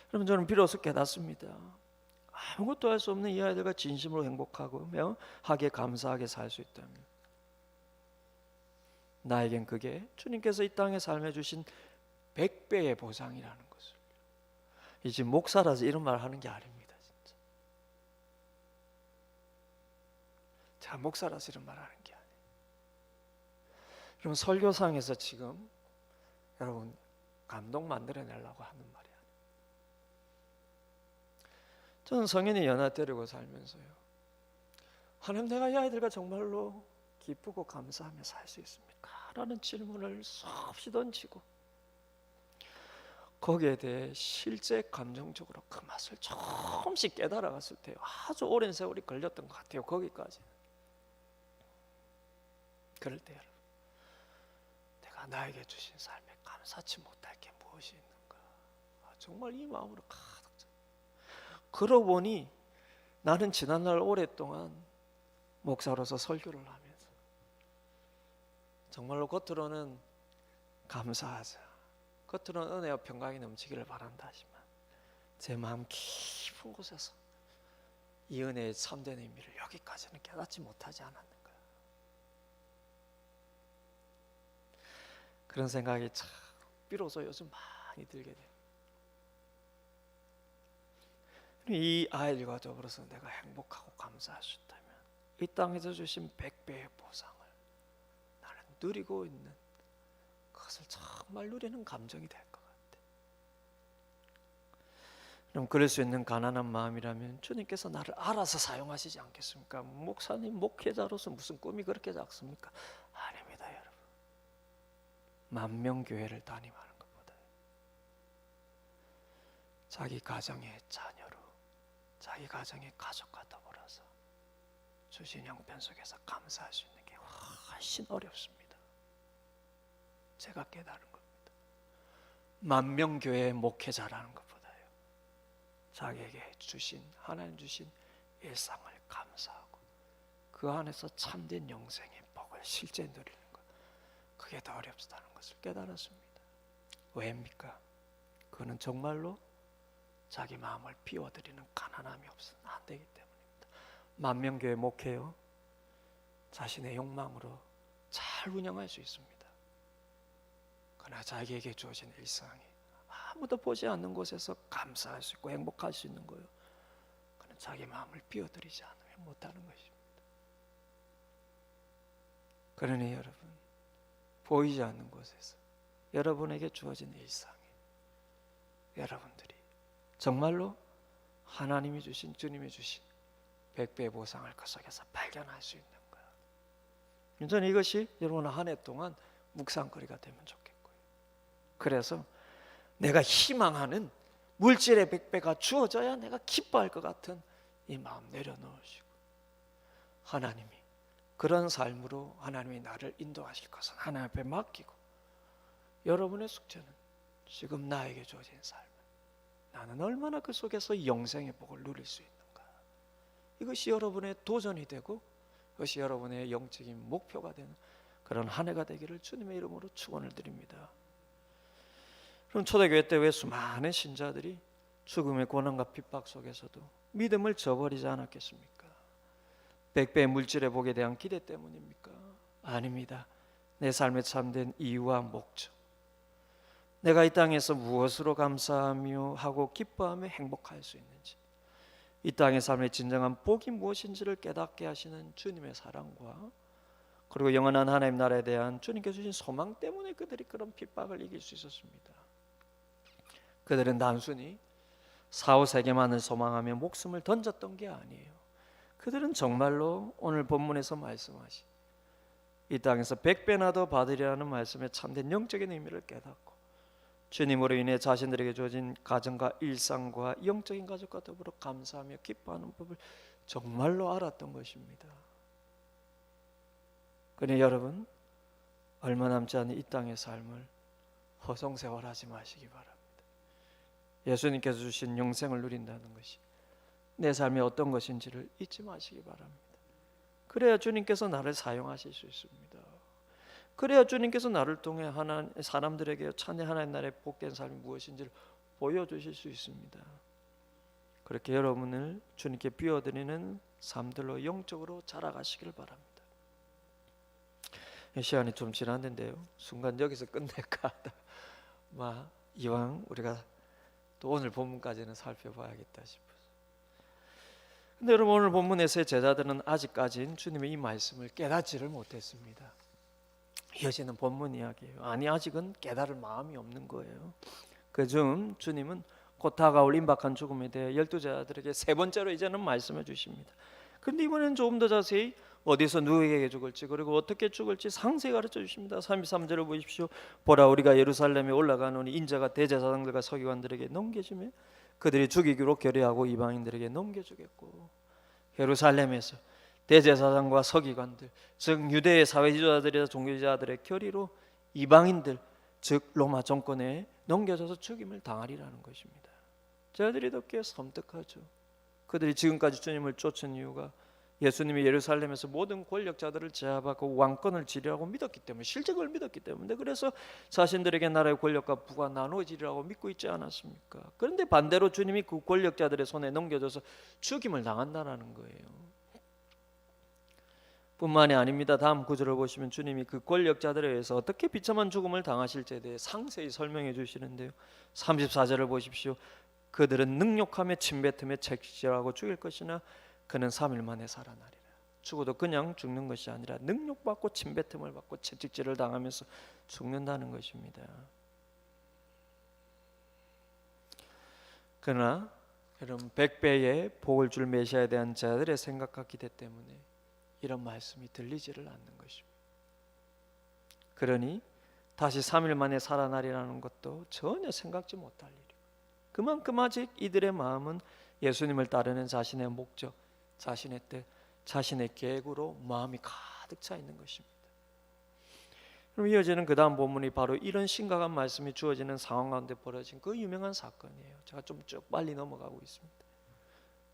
그럼 저는 비로소 깨닫습니다. 아무것도 할 수 없는 이 아이들과 진심으로 행복하고 하게 감사하게 살 수 있다면 나에겐 그게 주님께서 이 땅에 삶해 주신 100배의 보상이라는 것을, 이제 목사라서 이런 말 하는 게 아닙니다. 진짜 제가 목사라서 이런 말 하는 게 아니에요. 여러분 설교상에서 지금 여러분 감동 만들어내려고 하는 말이 아니에요. 저는 성인이 연하 데리고 살면서요, 하나님 내가 이 아이들과 정말로 기쁘고 감사하며 살 수 있습니까? 라는 질문을 수없이 던지고 거기에 대해 실제 감정적으로 그 맛을 조금씩 깨달아갔을 때요, 아주 오랜 세월이 걸렸던 것 같아요. 거기까지. 그럴 때 여러분, 내가 나에게 주신 삶에 감사치 못할 게 무엇이 있는가, 정말 이 마음으로 가득 차. 그러고 보니 나는 지난날 오랫동안 목사로서 설교를 하면서 정말로 겉으로는 감사하자, 겉으로는 은혜와 평강이 넘치기를 바란다 하지만 제 마음 깊은 곳에서 이 은혜의 참된 의미를 여기까지는 깨닫지 못하지 않았는가. 그런 생각이 참 비로소 요즘 많이 들게 돼요. 이 아이들과 더불어서 내가 행복하고 감사할 수 있다면 이 땅에서 주신 100배의 보상을 나는 누리고 있는, 그것을 정말 누리는 감정이 될 것 같아. 그럼 그럴 수 있는 가난한 마음이라면 주님께서 나를 알아서 사용하시지 않겠습니까? 목사님, 목회자로서 무슨 꿈이 그렇게 작습니까? 아닙니다, 여러분. 만명교회를 담임하는 것보다 자기 가정의 자녀로, 자기 가정의 가족과 더불어서 주신 형편 속에서 감사할 수 있는 게 훨씬 어렵습니다. 제가 깨달은 겁니다. 만명교회의 목회자라는 것보다요, 자기에게 주신, 하나님 주신 일상을 감사하고 그 안에서 참된 영생의 복을 실제 누리는 것, 그게 더 어렵다는 것을 깨달았습니다. 왜입니까? 그는 정말로 자기 마음을 비워드리는 가난함이 없어서는 안 되기 때문입니다. 만명교회 목회요, 자신의 욕망으로 잘 운영할 수 있습니다. 그러나 자기에게 주어진 일상이 아무도 보지 않는 곳에서 감사할 수 있고 행복할 수 있는 거예요. 그는 자기 마음을 비워드리지 않으면 못하는 것입니다. 그러니 여러분, 보이지 않는 곳에서 여러분에게 주어진 일상이 여러분들이 정말로 하나님이 주신, 주님이 주신 100배의 보상을 그 속에서 발견할 수 있는 거예요. 저는 이것이 여러분 한 해 동안 묵상거리가 되면 좋겠고요. 그래서 내가 희망하는 물질의 100배가 주어져야 내가 기뻐할 것 같은 이 마음 내려놓으시고, 하나님이 그런 삶으로 하나님이 나를 인도하실 것은 하나님 앞에 맡기고, 여러분의 숙제는 지금 나에게 주어진 삶, 나는 얼마나 그 속에서 영생의 복을 누릴 수 있는가, 이것이 여러분의 도전이 되고 그것이 여러분의 영적인 목표가 되는 그런 한 해가 되기를 주님의 이름으로 축원을 드립니다. 그럼 초대교회 때 왜 수많은 신자들이 죽음의 고난과 핍박 속에서도 믿음을 저버리지 않았겠습니까? 100배의 물질의 복에 대한 기대 때문입니까? 아닙니다. 내 삶에 참된 이유와 목적, 내가 이 땅에서 무엇으로 감사하며 하고 기뻐하며 행복할 수 있는지, 이 땅의 삶의 진정한 복이 무엇인지를 깨닫게 하시는 주님의 사랑과, 그리고 영원한 하나님 나라에 대한 주님께 주신 소망 때문에 그들이 그런 핍박을 이길 수 있었습니다. 그들은 단순히 사후세계만을 소망하며 목숨을 던졌던 게 아니에요. 그들은 정말로 오늘 본문에서 말씀하신 이 땅에서 100배나 더 받으리라는 말씀의 참된 영적인 의미를 깨닫고, 주님으로 인해 자신들에게 주어진 가정과 일상과 영적인 가족과 더불어 감사하며 기뻐하는 법을 정말로 알았던 것입니다. 그러니 여러분, 얼마 남지 않은 이 땅의 삶을 허송세월하지 마시기 바랍니다. 예수님께서 주신 영생을 누린다는 것이 내 삶이 어떤 것인지를 잊지 마시기 바랍니다. 그래야 주님께서 나를 사용하실 수 있습니다. 그래야 주님께서 나를 통해 사람들에게 참된 하나님 나라의 복된 삶이 무엇인지를 보여주실 수 있습니다. 그렇게 여러분을 주님께 비워드리는 삶들로 영적으로 자라가시길 바랍니다. 시간이 좀 지났는데요, 순간 여기서 끝낼까 하다 이왕 우리가 또 오늘 본문까지는 살펴봐야겠다 싶어서. 근데 여러분, 오늘 본문에서의 제자들은 아직까지는 주님의 이 말씀을 깨닫지를 못했습니다. 이어지는 본문 이야기예요. 아직은 깨달을 마음이 없는 거예요. 그중 주님은 곧 다가올 임박한 죽음에 대해 12제자들에게 세 번째로 이제는 말씀해 주십니다. 그런데 이번에는 조금 더 자세히 어디서 누구에게 죽을지, 그리고 어떻게 죽을지 상세히 가르쳐 주십니다. 33절을 보십시오. 보라, 우리가 예루살렘에 올라가노니 인자가 대제사장들과 서기관들에게 넘겨주며 그들이 죽이기로 결의하고 이방인들에게 넘겨주겠고, 예루살렘에서 대제사장과 서기관들, 즉 유대의 사회 지도자들이나 종교지자들의 결의로 이방인들, 즉 로마 정권에 넘겨져서 죽임을 당하리라는 것입니다. 저희들이 듣기에 섬뜩하죠. 그들이 지금까지 주님을 쫓은 이유가 예수님이 예루살렘에서 모든 권력자들을 제압하고 왕권을 지리라고 믿었기 때문에, 실제 그걸 믿었기 때문에, 그래서 자신들에게 나라의 권력과 부가 나누어지리라고 믿고 있지 않았습니까? 그런데 반대로 주님이 그 권력자들의 손에 넘겨져서 죽임을 당한다는 거예요. 뿐만이 아닙니다. 다음 구절을 보시면 주님이 그 권력자들에 의해서 어떻게 비참한 죽음을 당하실지에 대해 상세히 설명해 주시는데요. 34절을 보십시오. 그들은 능욕하며 침뱉으며 채찍질하고 죽일 것이나 그는 3일 만에 살아나리라. 죽어도 그냥 죽는 것이 아니라 능욕받고 침뱉음을 받고 채찍질을 당하면서 죽는다는 것입니다. 그러나 여러분, 100배의 복을 줄 메시아에 대한 자들의 생각과 기대 때문에 이런 말씀이 들리지를 않는 것입니다. 그러니 다시 3일 만에 살아나리라는 것도 전혀 생각지 못할 일이고, 그만큼 아직 이들의 마음은 예수님을 따르는 자신의 목적, 자신의 뜻, 자신의 계획으로 마음이 가득 차 있는 것입니다. 그럼 이어지는 그 다음 본문이 바로 이런 심각한 말씀이 주어지는 상황 가운데 벌어진 그 유명한 사건이에요. 제가 좀 쭉 빨리 넘어가고 있습니다.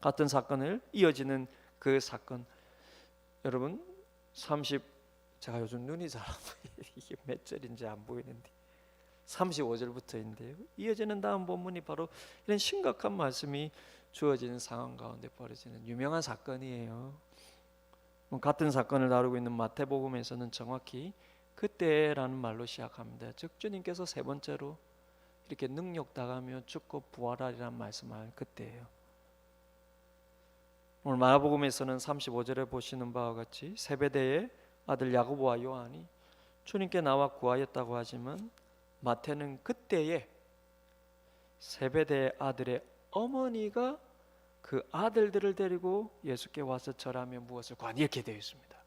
같은 사건을 이어지는 그 사건, 여러분 30, 제가 요즘 눈이 잘 안 보여요. 이게 몇 절인지 안 보이는데 35절부터인데요. 이어지는 다음 본문이 바로 이런 심각한 말씀이 주어지는 상황 가운데 벌어지는 유명한 사건이에요. 같은 사건을 다루고 있는 마태복음에서는 정확히 그때라는 말로 시작합니다. 즉 주님께서 세 번째로 이렇게 능력당하며 죽고 부활하리라는 말씀할 그때예요. 오늘 마가복음에서는 35절에 보시는 바와 같이 세베대의 아들 야고보와 요한이 주님께 나와 구하였다고 하지만, 마태는 그때에 세베대의 아들의 어머니가 그 아들들을 데리고 예수께 와서 절하며 무엇을 구하니 이렇게 되어 있습니다.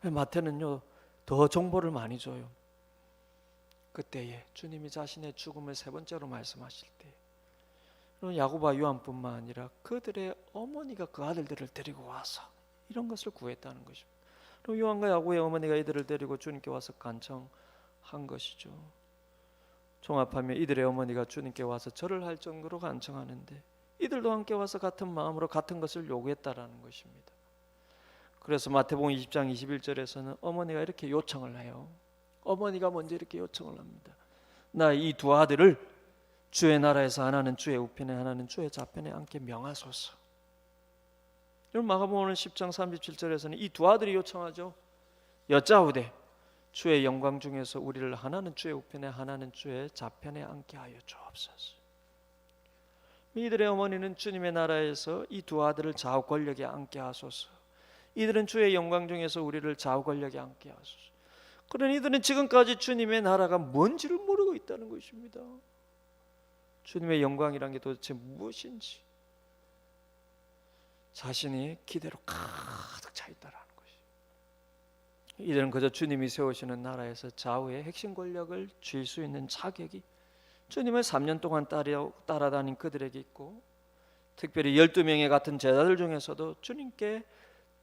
마태는요 더 정보를 많이 줘요. 그때에 주님이 자신의 죽음을 세 번째로 말씀하실 때 야고보와 요한뿐만 아니라 그들의 어머니가 그 아들들을 데리고 와서 이런 것을 구했다는 것입니다. 그리고 요한과 야고보의 어머니가 이들을 데리고 주님께 와서 간청한 것이죠. 종합하면 이들의 어머니가 주님께 와서 절을 할 정도로 간청하는데 이들도 함께 와서 같은 마음으로 같은 것을 요구했다라는 것입니다. 그래서 마태복음 20장 21절에서는 어머니가 이렇게 요청을 해요. 어머니가 먼저 이렇게 요청을 합니다. 나 이 두 아들을 주의 나라에서 하나는 주의 우편에 하나는 주의 좌편에 앉게 명하소서. 여러분 마가복음 10장 37절에서는 이 두 아들이 요청하죠. 여짜오되 주의 영광 중에서 우리를 하나는 주의 우편에 하나는 주의 좌편에 앉게 하여 주옵소서. 이들의 어머니는 주님의 나라에서 이 두 아들을 좌우 권력에 앉게 하소서. 이들은 주의 영광 중에서 우리를 좌우 권력에 앉게 하소서. 그러니 이들은 지금까지 주님의 나라가 뭔지를 모르고 있다는 것입니다. 주님의 영광이란 게 도대체 무엇인지 자신의 기대로 가득 차 있다라는 것이. 이들은 그저 주님이 세우시는 나라에서 좌우의 핵심 권력을 쥘 수 있는 자격이 주님을 3년 동안 따라다닌 그들에게 있고, 특별히 12명의 같은 제자들 중에서도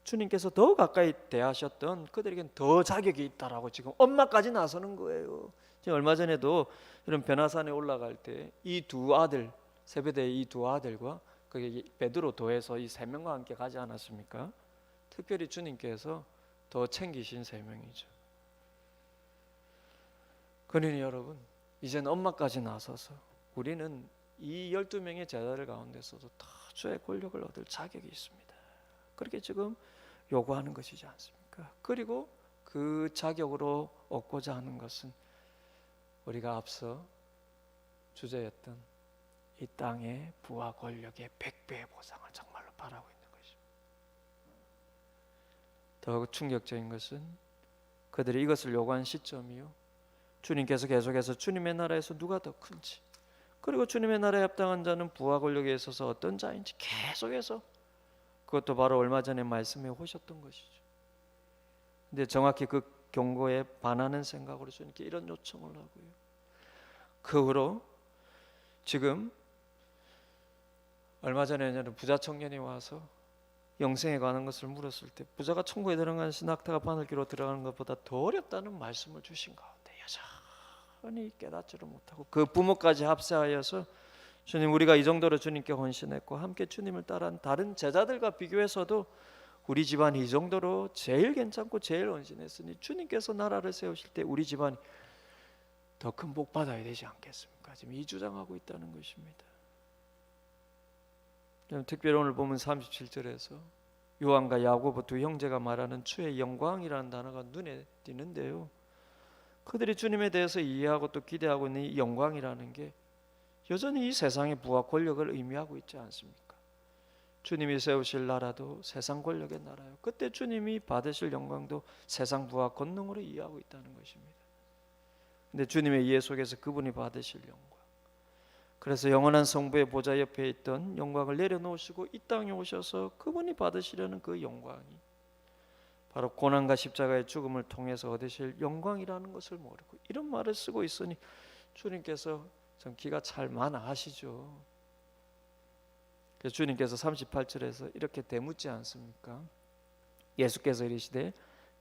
주님께서 더 가까이 대하셨던 그들에겐 더 자격이 있다라고 지금 엄마까지 나서는 거예요. 지금 얼마 전에도 이런 변화산에 올라갈 때 이 두 아들, 세베대의 이 두 아들과 거기 베드로 더해서 이 세 명과 함께 가지 않았습니까? 특별히 주님께서 더 챙기신 세 명이죠. 그러니 여러분, 이제는 엄마까지 나서서 우리는 이 12명의 제자들 가운데서도 더 주의 권력을 얻을 자격이 있습니다. 그렇게 지금 요구하는 것이지 않습니까? 그리고 그 자격으로 얻고자 하는 것은 우리가 앞서 주제였던 이 땅의 부와 권력의 100배의 보상을 정말로 바라고 있는 것입니다. 더욱 충격적인 것은 그들이 이것을 요구한 시점이요, 주님께서 계속해서 주님의 나라에서 누가 더 큰지, 그리고 주님의 나라에 합당한 자는 부와 권력에 있어서 어떤 자인지 계속해서, 그것도 바로 얼마 전에 말씀해 오셨던 것이죠. 근데 정확히 그 경고에 반하는 생각으로 주님께 이런 요청을 하고요, 그 후로 지금 얼마 전에 부자 청년이 와서 영생에 관한 것을 물었을 때 부자가 천국에 들어가는 것이 낙타가 바늘기로 들어가는 것보다 더 어렵다는 말씀을 주신 가운데 여전히 깨닫지를 못하고 그 부모까지 합세하여서 주님, 우리가 이 정도로 주님께 헌신했고 함께 주님을 따른 다른 제자들과 비교해서도 우리 집안이 이 정도로 제일 괜찮고 제일 헌신했으니 주님께서 나라를 세우실 때 우리 집안이 더 큰 복 받아야 되지 않겠습니까? 지금 이 주장하고 있다는 것입니다. 특별히 오늘 보면 37절에서 요한과 야고보 두 형제가 말하는 주의 영광이라는 단어가 눈에 띄는데요, 그들이 주님에 대해서 이해하고 또 기대하고 있는 이 영광이라는 게 여전히 이 세상의 부와 권력을 의미하고 있지 않습니까? 주님이 세우실 나라도 세상 권력의 나라요, 그때 주님이 받으실 영광도 세상 부와 권능으로 이해하고 있다는 것입니다. 근데 주님의 이해 속에서 그분이 받으실 영광, 그래서 영원한 성부의 보좌 옆에 있던 영광을 내려놓으시고 이 땅에 오셔서 그분이 받으시려는 그 영광이 바로 고난과 십자가의 죽음을 통해서 얻으실 영광이라는 것을 모르고 이런 말을 쓰고 있으니 주님께서 참 기가 찰 만하시죠. 그래서 주님께서 38절에서 이렇게 대묻지 않습니까? 예수께서 이르시되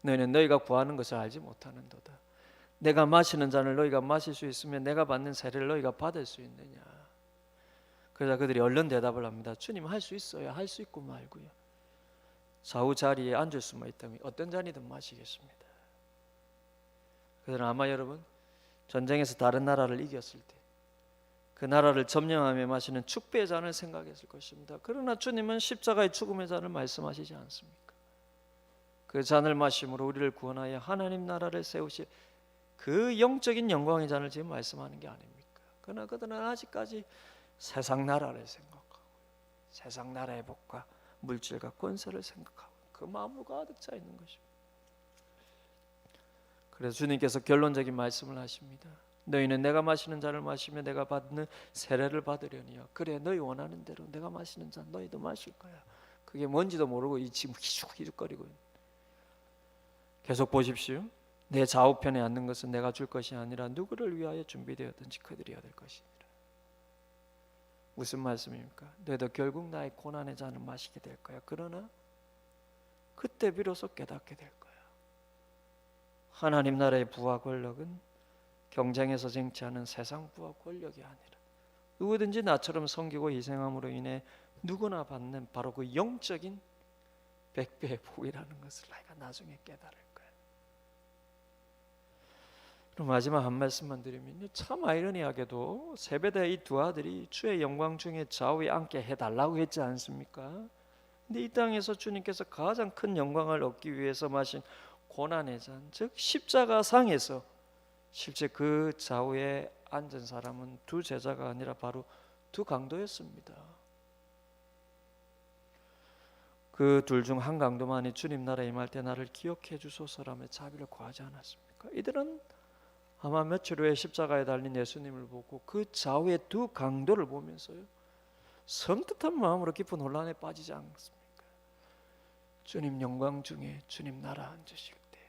너희는 너희가 구하는 것을 알지 못하는도다. 내가 마시는 잔을 너희가 마실 수 있으면 내가 받는 세례를 너희가 받을 수 있느냐. 그러자 그들이 얼른 대답을 합니다. 주님, 할 수 있어요. 할 수 있고 말고요. 좌우 자리에 앉을 수만 있다면 어떤 잔이든 마시겠습니다. 그들은 아마 여러분 전쟁에서 다른 나라를 이겼을 때 그 나라를 점령하며 마시는 축배의 잔을 생각했을 것입니다. 그러나 주님은 십자가의 죽음의 잔을 말씀하시지 않습니까? 그 잔을 마심으로 우리를 구원하여 하나님 나라를 세우실 그 영적인 영광의 잔을 지금 말씀하는 게 아닙니까? 그러나 그들은 아직까지 세상 나라를 생각하고 세상 나라의 복과 물질과 권세를 생각하고 그 마음으로 가득 차 있는 것입니다. 그래서 주님께서 결론적인 말씀을 하십니다. 너희는 내가 마시는 잔을 마시며 내가 받는 세례를 받으려니요. 그래, 너희 원하는 대로 내가 마시는 잔 너희도 마실 거야. 그게 뭔지도 모르고 지금 희죽희죽거리고 계속 보십시오. 내 좌우편에 앉는 것은 내가 줄 것이 아니라 누구를 위하여 준비되었든지 그들이 얻을 것이니라. 무슨 말씀입니까? 너희도 결국 나의 고난의 잔을 마시게 될 거야. 그러나 그때 비로소 깨닫게 될 거야. 하나님 나라의 부와 권력은 경쟁에서 쟁취하는 세상 부와 권력이 아니라 누구든지 나처럼 섬기고 희생함으로 인해 누구나 받는 바로 그 영적인 백배의 복이라는 것을 내가 나중에 깨달을 거야. 그럼 마지막 한 말씀만 드리면요, 참 아이러니하게도 세베대의 이 두 아들이 주의 영광 중에 좌우에 앉게 해달라고 했지 않습니까? 근데 이 땅에서 주님께서 가장 큰 영광을 얻기 위해서 마신 고난의 잔, 즉 십자가상에서 실제 그 좌우에 앉은 사람은 두 제자가 아니라 바로 두 강도였습니다. 그 둘 중 한 강도만이 주님 나라에 임할 때 나를 기억해 주소서라며 자비를 구하지 않았습니까? 이들은 아마 며칠 후에 십자가에 달린 예수님을 보고 그 좌우의 두 강도를 보면서요, 섬뜩한 마음으로 깊은 혼란에 빠지지 않습니까? 주님 영광 중에 주님 나라 앉으실 때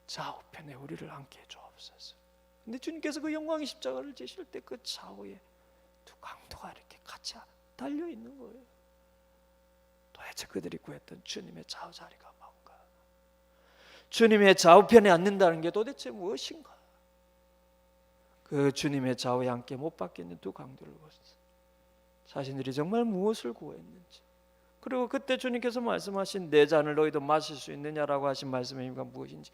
좌우편에 우리를 앉게 해주옵소서. 근데 주님께서 그 영광의 십자가를 지실 때 그 좌우에 두 강도가 이렇게 같이 달려 있는 거예요. 도대체 그들이 구했던 주님의 좌우 자리가 뭔가? 주님의 좌우편에 앉는다는 게 도대체 무엇인가? 그 주님의 좌우에 함께 못 박혀 있는 두 강도를 보셨어요. 자신들이 정말 무엇을 구했는지, 그리고 그때 주님께서 말씀하신 내 잔을 너희도 마실 수 있느냐라고 하신 말씀의 의미가 무엇인지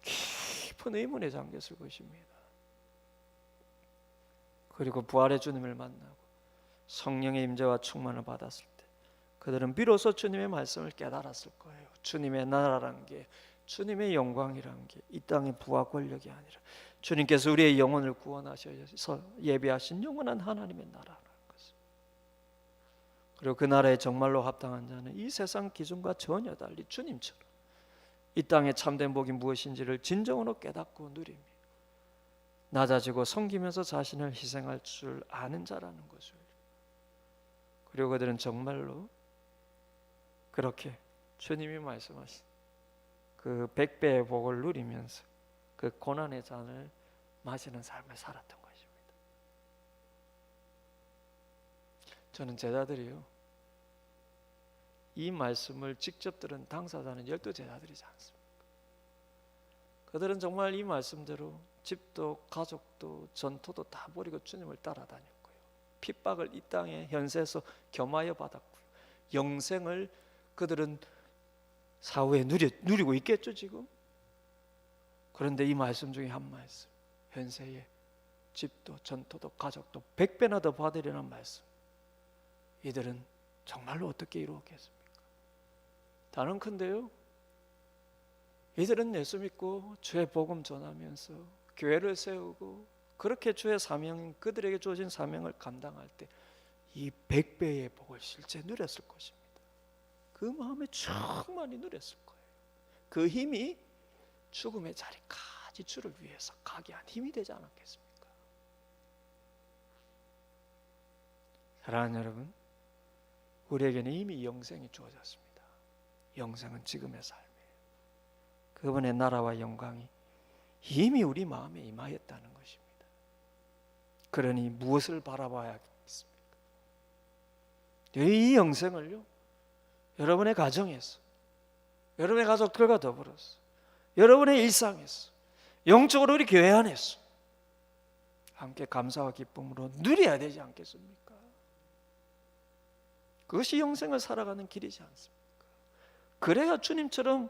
깊은 의문에 잠겼을 것입니다. 그리고 부활의 주님을 만나고 성령의 임재와 충만을 받았을 때 그들은 비로소 주님의 말씀을 깨달았을 거예요. 주님의 나라란 게, 주님의 영광이란 게 이 땅의 부와 권력이 아니라 주님께서 우리의 영혼을 구원하셔서 예비하신 영원한 하나님의 나라라는 것을. 그리고 그 나라에 정말로 합당한 자는 이 세상 기준과 전혀 달리 주님처럼 이 땅의 참된 복이 무엇인지를 진정으로 깨닫고 누리며 낮아지고 섬기면서 자신을 희생할 줄 아는 자라는 것을. 그리고 그들은 정말로 그렇게 주님이 말씀하신 그 백배의 복을 누리면서 그 고난의 잔을 마시는 삶을 살았던 것입니다. 저는 제자들이요, 이 말씀을 직접 들은 당사자는 12제자들이지 않습니까? 그들은 정말 이 말씀대로 집도 가족도 전토도 다 버리고 주님을 따라다녔고요, 핍박을 이 땅의 현세에서 겸하여 받았고 영생을 그들은 사후에 누리고 있겠죠 지금. 그런데 이 말씀 중에 한 말씀, 현세에 집도 전토도 가족도 100배나 더 받으려는 말씀, 이들은 정말로 어떻게 이루었겠습니까? 다른컨대요, 이들은 예수 믿고 주의 복음 전하면서 교회를 세우고 그렇게 주의 사명, 그들에게 주어진 사명을 감당할 때 이 100배의 복을 실제 누렸을 것입니다. 그 마음에 충만히 누렸을 거예요. 그 힘이 죽음의 자리까지 주를 위해서 가게 한 힘이 되지 않았겠습니까? 사랑하는 여러분, 우리에게는 이미 영생이 주어졌습니다. 영생은 지금의 삶이에요. 그분의 나라와 영광이 이미 우리 마음에 임하였다는 것입니다. 그러니 무엇을 바라봐야겠습니까? 이 영생을요, 여러분의 가정에서, 여러분의 가족들과 더불어서, 여러분의 일상에서, 영적으로 우리 교회 안에서 함께 감사와 기쁨으로 누려야 되지 않겠습니까? 그것이 영생을 살아가는 길이지 않습니까? 그래야 주님처럼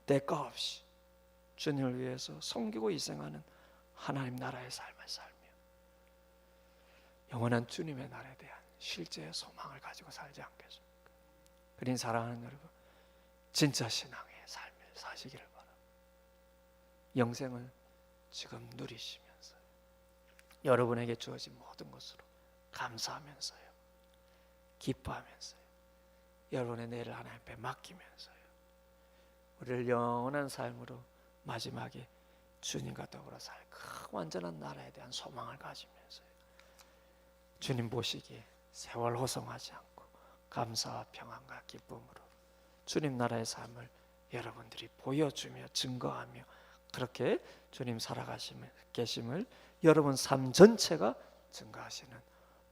대가 없이 주님을 위해서 섬기고 희생하는 하나님 나라의 삶을 살며 영원한 주님의 나라에 대한 실제의 소망을 가지고 살지 않겠습니까? 그러니 사랑하는 여러분, 진짜 신앙의 삶을 사시기를 바랍니다. 영생을 지금 누리시면서 여러분에게 주어진 모든 것으로 감사하면서요, 기뻐하면서요, 여러분의 내일을 하나님 앞에 맡기면서요, 우리를 영원한 삶으로 마지막에 주님과 더불어 살 그 완전한 나라에 대한 소망을 가지면서요, 주님 보시기에 세월 호송하지 않고 감사와 평안과 기쁨으로 주님 나라의 삶을 여러분들이 보여주며 증거하며 그렇게 주님 살아가시면 계심을 여러분 삶 전체가 증거하시는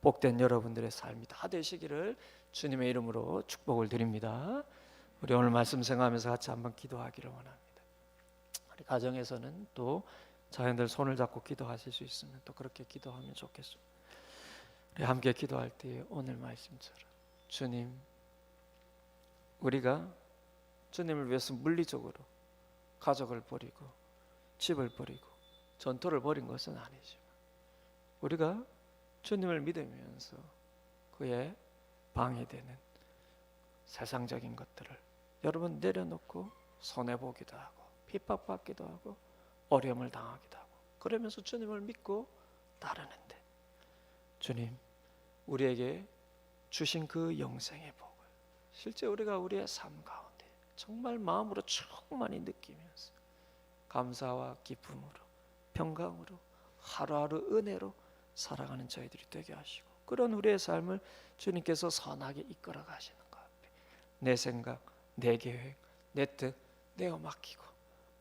복된 여러분들의 삶이 다 되시기를 주님의 이름으로 축복을 드립니다. 우리 오늘 말씀 생각하면서 같이 한번 기도하기를 원합니다. 우리 가정에서는 또 자녀들 손을 잡고 기도하실 수 있으면 또 그렇게 기도하면 좋겠습니다. 우리 함께 기도할 때 오늘 말씀처럼 주님, 우리가 주님을 위해서 물리적으로 가족을 버리고 집을 버리고 전토를 벌인 것은 아니지만 우리가 주님을 믿으면서 그의 방해되는 세상적인 것들을 여러분 내려놓고 손해보기도 하고 핍박받기도 하고 어려움을 당하기도 하고 그러면서 주님을 믿고 따르는데 주님, 우리에게 주신 그 영생의 복을 실제 우리가 우리의 삶 가운데 정말 마음으로 충만히 느끼면서 감사와 기쁨으로 평강으로 하루하루 은혜로 살아가는 저희들이 되게 하시고 그런 우리의 삶을 주님께서 선하게 이끌어 가시는 것 앞에 내 생각, 내 계획, 내 뜻 내어 맡기고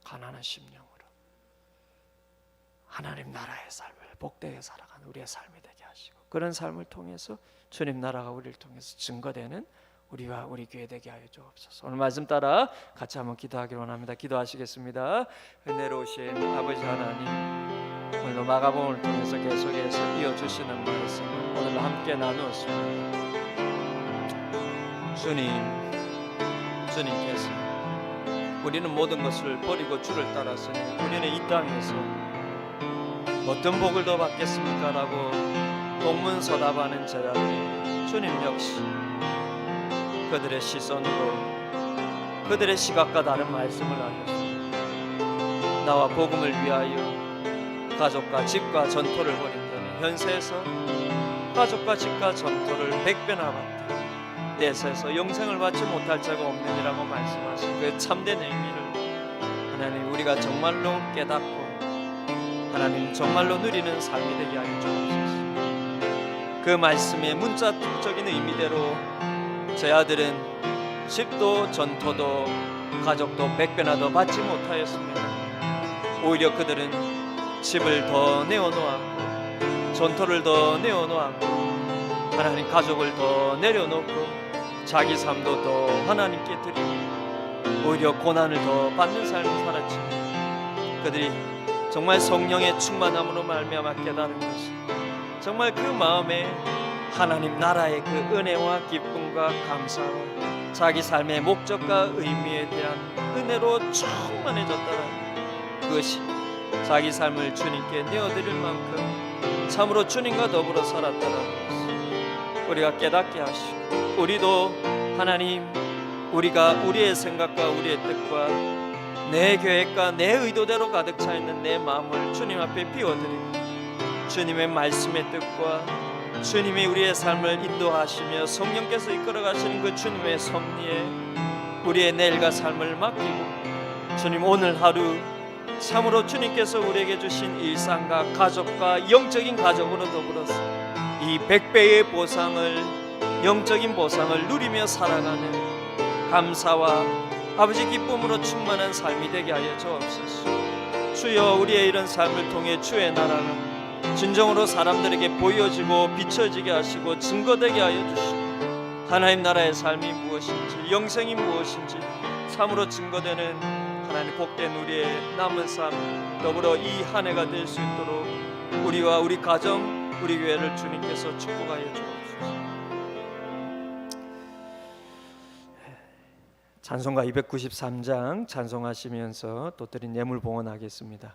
가난한 심령으로 하나님 나라의 삶을 복되게 살아가는 우리의 삶이 되게 하시고 그런 삶을 통해서 주님 나라가 우리를 통해서 증거되는 우리와 우리 교회 되게 하여 주옵소서. 오늘 말씀 따라 같이 한번 기도하기를 원합니다. 기도하시겠습니다. 은혜로우신 아버지 하나님, 오늘도 마가복음을 통해서 계속해서 이어주시는 말씀을 오늘 함께 나누었습니다. 주님께서 우리는 모든 것을 버리고 주를 따랐으니 우리는 이 땅에서 어떤 복을 더 받겠습니까? 라고 동문서답하는 제자들이 주님 역시 그들의 시선으로 그들의 시각과 다른 말씀을 하셨습니다. 나와 복음을 위하여 가족과 집과 전토를 벌인 자는 현세에서 가족과 집과 전토를 100배나 받되 내세에서 영생을 받지 못할 자가 없느니라고 말씀하신 그 참된 의미를 하나님 우리가 정말로 깨닫고 하나님 정말로 누리는 삶이 되게 하여 주옵소서. 그 말씀의 문자적인 의미대로 제 아들은 집도 전토도 가족도 100배나 더 받지 못하였습니다. 오히려 그들은 집을 더 내어놓았고 전토를 더 내어놓았고 하나님 가족을 더 내려놓고 자기 삶도 더 하나님께 드리고 오히려 고난을 더 받는 삶을 살았지만 그들이 정말 성령의 충만함으로 말미암아 깨달은 것이 정말 그 마음에 하나님 나라의 그 은혜와 기쁨과 감사와 자기 삶의 목적과 의미에 대한 은혜로 충만해졌다는 그것이 자기 삶을 주님께 내어드릴 만큼 참으로 주님과 더불어 살았다는 것을 우리가 깨닫게 하시고, 우리도 하나님, 우리가 우리의 생각과 우리의 뜻과 내 계획과 내 의도대로 가득 차 있는 내 마음을 주님 앞에 비워드리고, 주님의 말씀의 뜻과 주님이 우리의 삶을 인도하시며 성령께서 이끌어가시는 그 주님의 섭리에 우리의 내일과 삶을 맡기고, 주님 오늘 하루 참으로 주님께서 우리에게 주신 일상과 가족과 영적인 가족으로 더불어서 이 100배의 보상을, 영적인 보상을 누리며 살아가는 감사와 아버지 기쁨으로 충만한 삶이 되게 하여 주옵소서. 주여, 우리의 이런 삶을 통해 주의 나라가 진정으로 사람들에게 보여지고 비춰지게 하시고 증거되게 하여 주시고, 하나님 나라의 삶이 무엇인지, 영생이 무엇인지 참으로 증거되는 하나님 복된 우리의 남은 삶, 더불어 이 한 해가 될 수 있도록 우리와 우리 가정, 우리 교회를 주님께서 축복하여 주옵소서. 찬송가 293장 찬송하시면서 또 드린 예물 봉헌하겠습니다.